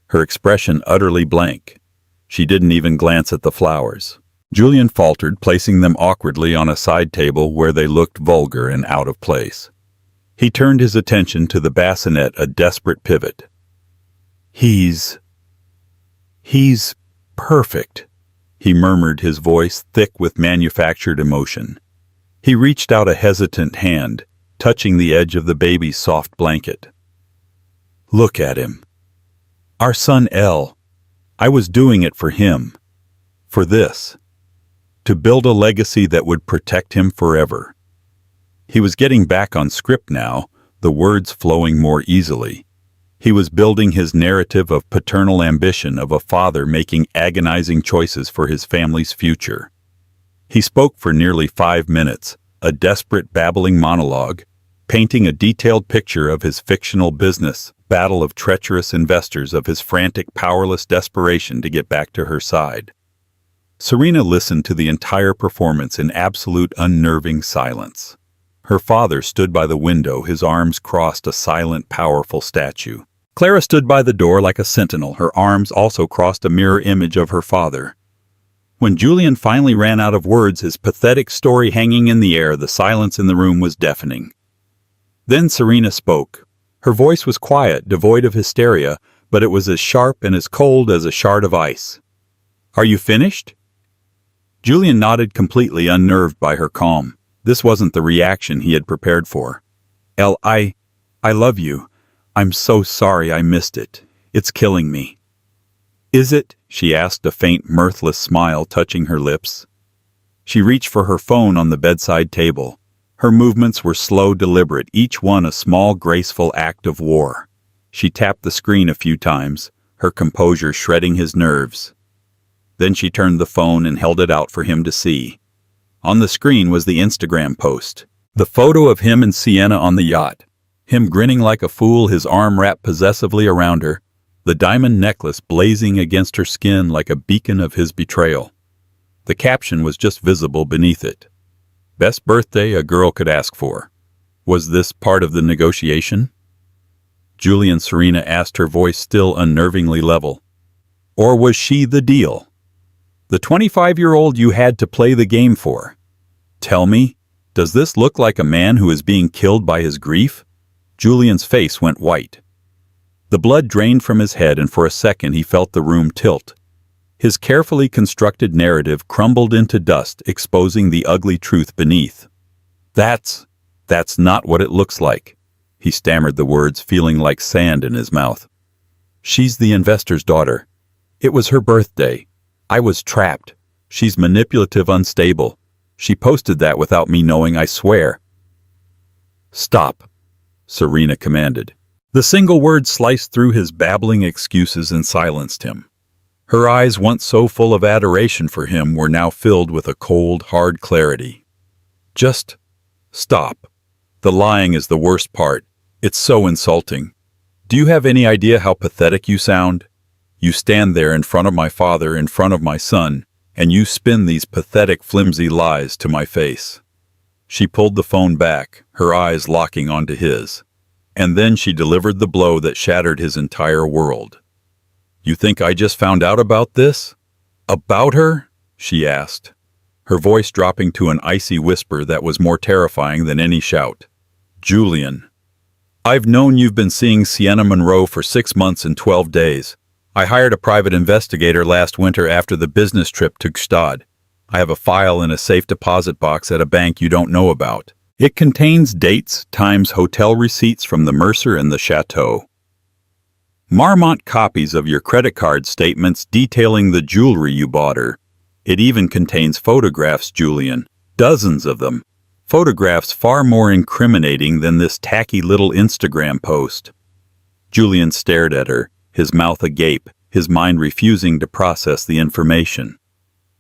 her expression utterly blank. She didn't even glance at the flowers. Julian faltered, placing them awkwardly on a side table where they looked vulgar and out of place. He turned his attention to the bassinet, a desperate pivot. He's perfect," he murmured, his voice thick with manufactured emotion. He reached out a hesitant hand, touching the edge of the baby's soft blanket. "Look at him. Our son L. I was doing it for him. For this. To build a legacy that would protect him forever." He was getting back on script now, the words flowing more easily. He was building his narrative of paternal ambition, of a father making agonizing choices for his family's future. He spoke for nearly 5 minutes, a desperate, babbling monologue, painting a detailed picture of his fictional business, battle of treacherous investors, of his frantic, powerless desperation to get back to her side. Serena listened to the entire performance in absolute, unnerving silence. Her father stood by the window, his arms crossed, a silent, powerful statue. Clara stood by the door like a sentinel, her arms also crossed, a mirror image of her father. When Julian finally ran out of words, his pathetic story hanging in the air, the silence in the room was deafening. Then Serena spoke. Her voice was quiet, devoid of hysteria, but it was as sharp and as cold as a shard of ice. "Are you finished?" Julian nodded, completely unnerved by her calm. This wasn't the reaction he had prepared for. "Elle, I love you. I'm so sorry I missed it. It's killing me." "Is it?" she asked, a faint, mirthless smile touching her lips. She reached for her phone on the bedside table. Her movements were slow, deliberate, each one a small, graceful act of war. She tapped the screen a few times, her composure shredding his nerves. Then she turned the phone and held it out for him to see. On the screen was the Instagram post. The photo of him and Sienna on the yacht. Him grinning like a fool, his arm wrapped possessively around her, the diamond necklace blazing against her skin like a beacon of his betrayal. The caption was just visible beneath it. "Best birthday a girl could ask for." Was this part of the negotiation? Julian, Serena asked, her voice still unnervingly level. Or was she the deal? The 25-year-old you had to play the game for? Tell me, does this look like a man who is being killed by his grief? Julian's face went white. The blood drained from his head, and for a second he felt the room tilt. His carefully constructed narrative crumbled into dust, exposing the ugly truth beneath. That's not what it looks like. He stammered the words, feeling like sand in his mouth. She's the investor's daughter. It was her birthday. I was trapped. She's manipulative, unstable. She posted that without me knowing, I swear. "Stop," Serena commanded. The single word sliced through his babbling excuses and silenced him. Her eyes, once so full of adoration for him, were now filled with a cold, hard clarity. "Just stop. The lying is the worst part. It's so insulting. Do you have any idea how pathetic you sound? You stand there in front of my father, in front of my son, and you spin these pathetic, flimsy lies to my face." She pulled the phone back, her eyes locking onto his. And then she delivered the blow that shattered his entire world. "You think I just found out about this? About her?" she asked, her voice dropping to an icy whisper that was more terrifying than any shout. "Julian, I've known you've been seeing Sienna Monroe for 6 months and 12 days. I hired a private investigator last winter after the business trip to Gstaad. I have a file in a safe deposit box at a bank you don't know about. It contains dates, times, hotel receipts from the Mercer and the Chateau. Marmont copies of your credit card statements detailing the jewelry you bought her. It even contains photographs, Julian. Dozens of them. Photographs far more incriminating than this tacky little Instagram post." Julian stared at her, his mouth agape, his mind refusing to process the information.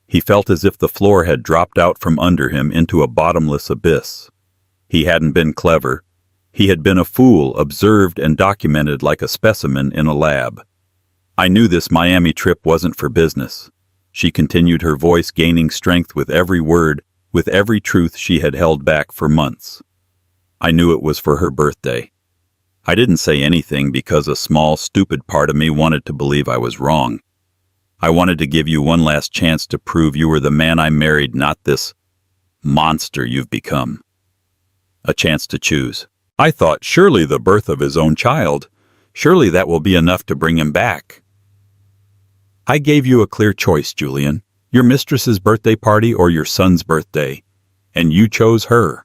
He felt as if the floor had dropped out from under him into a bottomless abyss. He hadn't been clever. He had been a fool, observed and documented like a specimen in a lab. "I knew this Miami trip wasn't for business," she continued, her voice gaining strength with every word, with every truth she had held back for months. "I knew it was for her birthday. I didn't say anything because a small, stupid part of me wanted to believe I was wrong. I wanted to give you one last chance to prove you were the man I married, not this monster you've become. A chance to choose. I thought surely the birth of his own child, surely that will be enough to bring him back. I gave you a clear choice, Julian. Your mistress's birthday party or your son's birthday. And you chose her."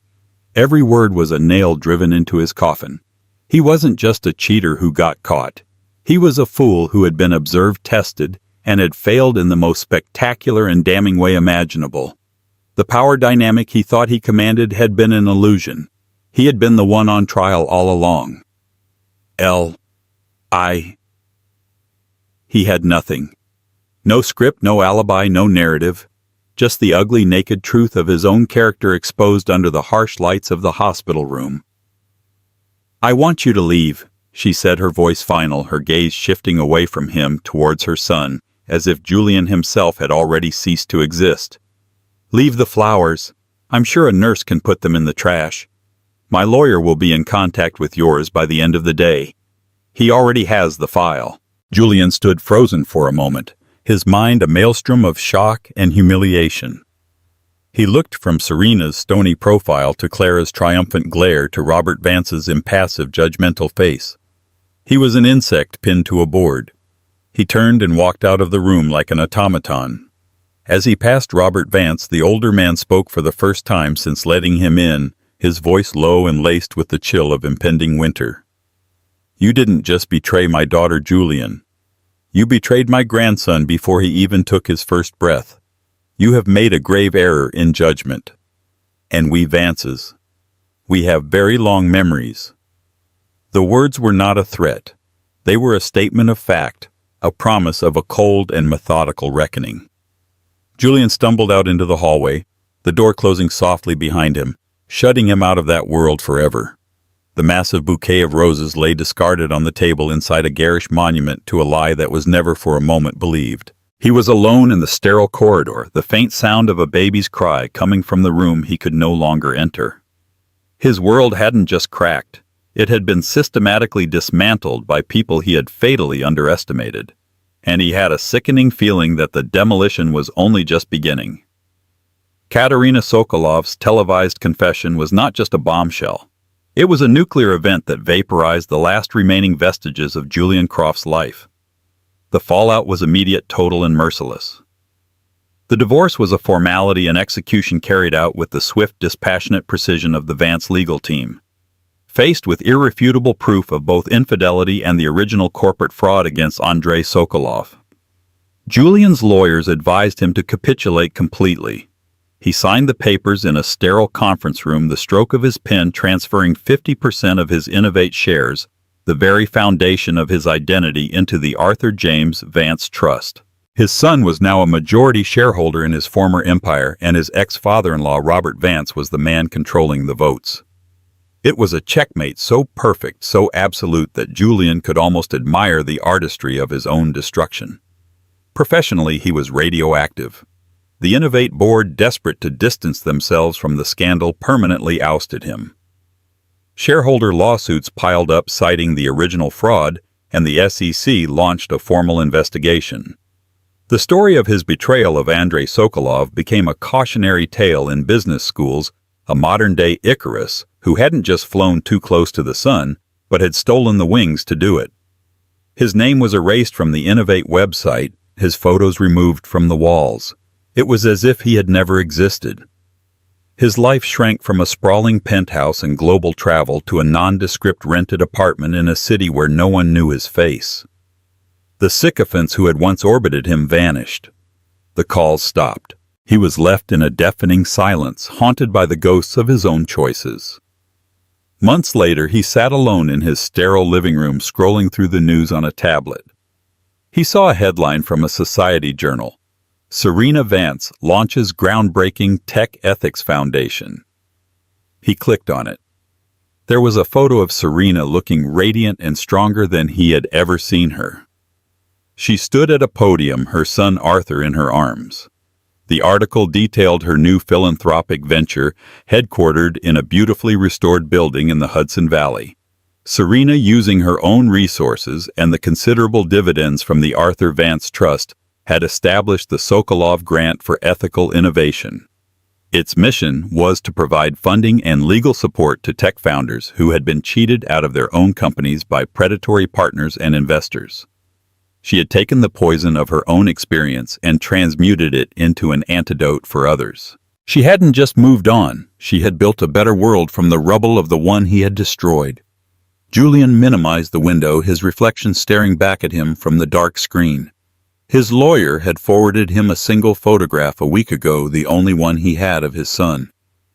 Every word was a nail driven into his coffin. He wasn't just a cheater who got caught. He was a fool who had been observed, tested, and had failed in the most spectacular and damning way imaginable. The power dynamic he thought he commanded had been an illusion. He had been the one on trial all along. He had nothing. No script, no alibi, no narrative. Just the ugly, naked truth of his own character exposed under the harsh lights of the hospital room. "I want you to leave," she said, her voice final, her gaze shifting away from him towards her son, as if Julian himself had already ceased to exist. "Leave the flowers. I'm sure a nurse can put them in the trash. My lawyer will be in contact with yours by the end of the day. He already has the file." Julian stood frozen for a moment, his mind a maelstrom of shock and humiliation. He looked from Serena's stony profile to Clara's triumphant glare to Robert Vance's impassive, judgmental face. He was an insect pinned to a board. He turned and walked out of the room like an automaton. As he passed Robert Vance, the older man spoke for the first time since letting him in, his voice low and laced with the chill of impending winter. "You didn't just betray my daughter, Julian. You betrayed my grandson before he even took his first breath. You have made a grave error in judgment. And we Vances, we have very long memories." The words were not a threat. They were a statement of fact, a promise of a cold and methodical reckoning. Julian stumbled out into the hallway, the door closing softly behind him, shutting him out of that world forever. The massive bouquet of roses lay discarded on the table inside a garish monument to a lie that was never for a moment believed. He was alone in the sterile corridor, the faint sound of a baby's cry coming from the room he could no longer enter. His world hadn't just cracked. It had been systematically dismantled by people he had fatally underestimated. And he had a sickening feeling that the demolition was only just beginning. Katerina Sokolov's televised confession was not just a bombshell. It was a nuclear event that vaporized the last remaining vestiges of Julian Croft's life. The fallout was immediate, total, and merciless. The divorce was a formality and execution carried out with the swift, dispassionate precision of the Vance legal team. Faced with irrefutable proof of both infidelity and the original corporate fraud against Andrei Sokolov, Julian's lawyers advised him to capitulate completely. He signed the papers in a sterile conference room, the stroke of his pen transferring 50% of his Innovate shares, the very foundation of his identity, into the Arthur James Vance Trust. His son was now a majority shareholder in his former empire, and his ex-father-in-law Robert Vance was the man controlling the votes. It was a checkmate so perfect, so absolute, that Julian could almost admire the artistry of his own destruction. Professionally, he was radioactive. The Innovate board, desperate to distance themselves from the scandal, permanently ousted him. Shareholder lawsuits piled up citing the original fraud, and the SEC launched a formal investigation. The story of his betrayal of Andrei Sokolov became a cautionary tale in business schools, a modern-day Icarus who hadn't just flown too close to the sun, but had stolen the wings to do it. His name was erased from the Innovate website, his photos removed from the walls. It was as if he had never existed. His life shrank from a sprawling penthouse and global travel to a nondescript rented apartment in a city where no one knew his face. The sycophants who had once orbited him vanished. The calls stopped. He was left in a deafening silence, haunted by the ghosts of his own choices. Months later, he sat alone in his sterile living room, scrolling through the news on a tablet. He saw a headline from a society journal: Serena Vance launches groundbreaking tech ethics foundation. He clicked on it. There was a photo of Serena looking radiant and stronger than he had ever seen her. She stood at a podium, her son Arthur in her arms. The article detailed her new philanthropic venture, headquartered in a beautifully restored building in the Hudson Valley. Serena, using her own resources and the considerable dividends from the Arthur Vance Trust, had established the Sokolov Grant for Ethical Innovation. Its mission was to provide funding and legal support to tech founders who had been cheated out of their own companies by predatory partners and investors. She had taken the poison of her own experience and transmuted it into an antidote for others. She hadn't just moved on, she had built a better world from the rubble of the one he had destroyed. Julian minimized the window, his reflection staring back at him from the dark screen. His lawyer had forwarded him a single photograph a week ago, the only one he had of his son.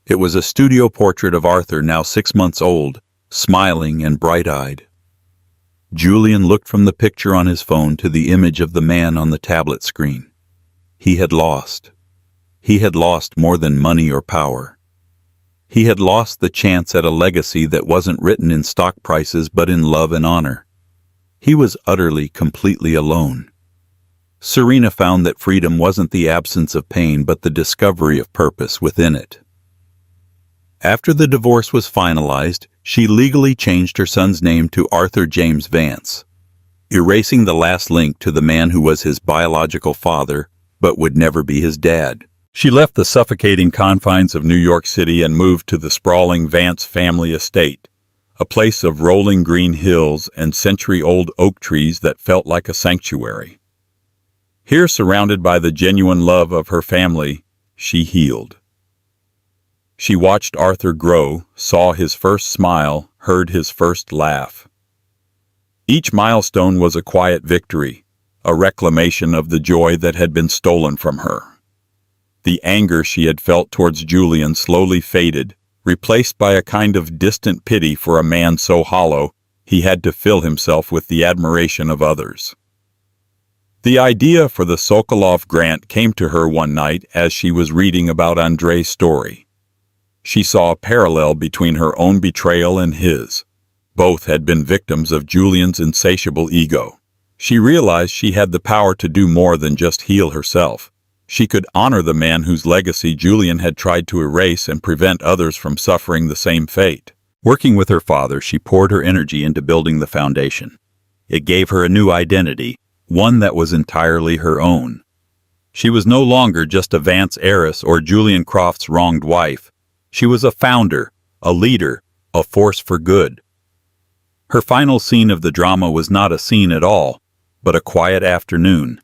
It was a studio portrait of Arthur, now 6 months old, smiling and bright-eyed. Julian looked from the picture on his phone to the image of the man on the tablet screen. He had lost. He had lost more than money or power. He had lost the chance at a legacy that wasn't written in stock prices but in love and honor. He was utterly, completely alone. Serena found that freedom wasn't the absence of pain but the discovery of purpose within it. After the divorce was finalized, she legally changed her son's name to Arthur James Vance, erasing the last link to the man who was his biological father but would never be his dad. She left the suffocating confines of New York City and moved to the sprawling Vance family estate, a place of rolling green hills and century-old oak trees that felt like a sanctuary. Here, surrounded by the genuine love of her family, she healed. She watched Arthur grow, saw his first smile, heard his first laugh. Each milestone was a quiet victory, a reclamation of the joy that had been stolen from her. The anger she had felt towards Julian slowly faded, replaced by a kind of distant pity for a man so hollow he had to fill himself with the admiration of others. The idea for the Sokolov Grant came to her one night as she was reading about Andrei's story. She saw a parallel between her own betrayal and his. Both had been victims of Julian's insatiable ego. She realized she had the power to do more than just heal herself. She could honor the man whose legacy Julian had tried to erase and prevent others from suffering the same fate. Working with her father, she poured her energy into building the foundation. It gave her a new identity, one that was entirely her own. She was no longer just a Vance heiress or Julian Croft's wronged wife. She was a founder, a leader, a force for good. Her final scene of the drama was not a scene at all, but a quiet afternoon.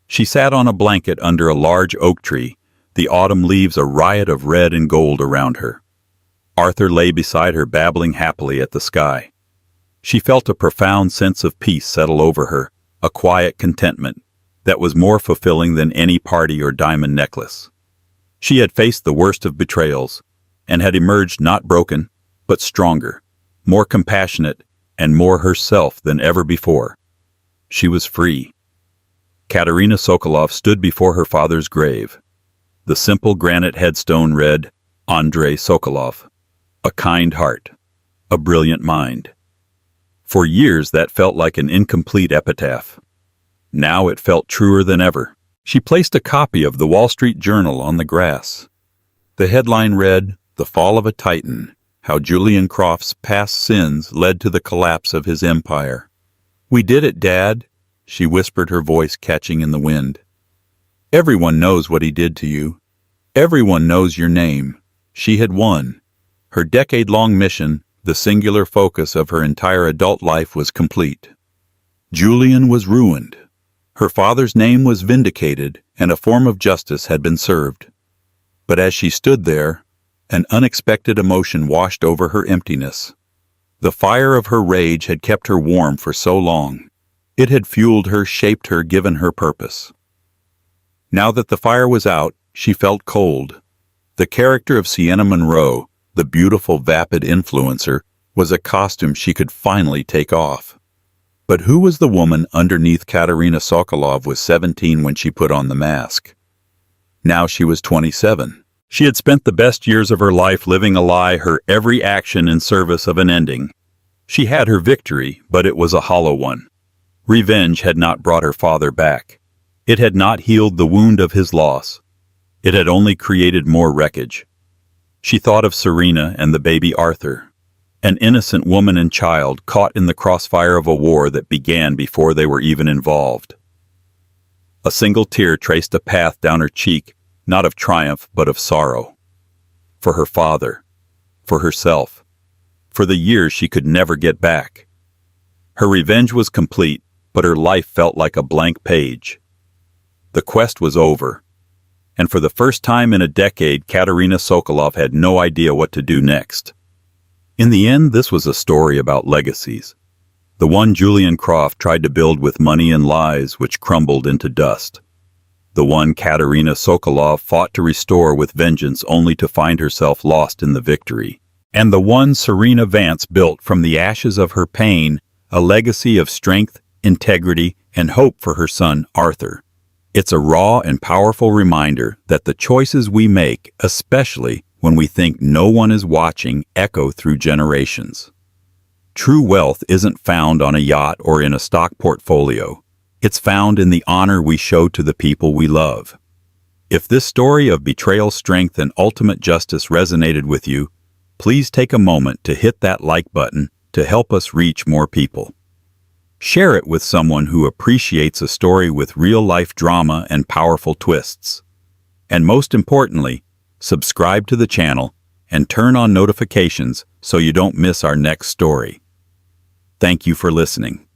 She sat on a blanket under a large oak tree, the autumn leaves a riot of red and gold around her. Arthur lay beside her, babbling happily at the sky. She felt a profound sense of peace settle over her, a quiet contentment that was more fulfilling than any party or diamond necklace. She had faced the worst of betrayals and had emerged not broken, but stronger, more compassionate, and more herself than ever before. She was free. Katerina Sokolov stood before her father's grave. The simple granite headstone read, Andrei Sokolov, a kind heart, a brilliant mind. For years that felt like an incomplete epitaph. Now it felt truer than ever. She placed a copy of the Wall Street Journal on the grass. The headline read, The Fall of a Titan, How Julian Croft's Past Sins Led to the Collapse of His Empire. "We did it, Dad," she whispered, her voice catching in the wind. "Everyone knows what he did to you. Everyone knows your name." She had won. Her decade-long mission, the singular focus of her entire adult life, was complete. Julian was ruined. Her father's name was vindicated, and a form of justice had been served. But as she stood there, an unexpected emotion washed over her emptiness. The fire of her rage had kept her warm for so long. It had fueled her, shaped her, given her purpose. Now that the fire was out, she felt cold. The character of Sienna Monroe, the beautiful, vapid influencer, was a costume she could finally take off. But who was the woman underneath Katerina Sokolov was 17 when she put on the mask? Now she was 27. She had spent the best years of her life living a lie, her every action in service of an ending. She had her victory, but it was a hollow one. Revenge had not brought her father back. It had not healed the wound of his loss. It had only created more wreckage. She thought of Serena and the baby Arthur, an innocent woman and child caught in the crossfire of a war that began before they were even involved. A single tear traced a path down her cheek, not of triumph but of sorrow. For her father, for herself, for the years she could never get back. Her revenge was complete, but her life felt like a blank page. The quest was over, and for the first time in a decade, Katerina Sokolov had no idea what to do next. In the end, this was a story about legacies. The one Julian Croft tried to build with money and lies, which crumbled into dust. The one Katerina Sokolov fought to restore with vengeance, only to find herself lost in the victory. And the one Serena Vance built from the ashes of her pain, a legacy of strength, integrity, and hope for her son, Arthur. It's a raw and powerful reminder that the choices we make, especially when we think no one is watching, echo through generations. True wealth isn't found on a yacht or in a stock portfolio. It's found in the honor we show to the people we love. If this story of betrayal, strength, and ultimate justice resonated with you, please take a moment to hit that like button to help us reach more people. Share it with someone who appreciates a story with real-life drama and powerful twists. And most importantly, subscribe to the channel and turn on notifications so you don't miss our next story. Thank you for listening.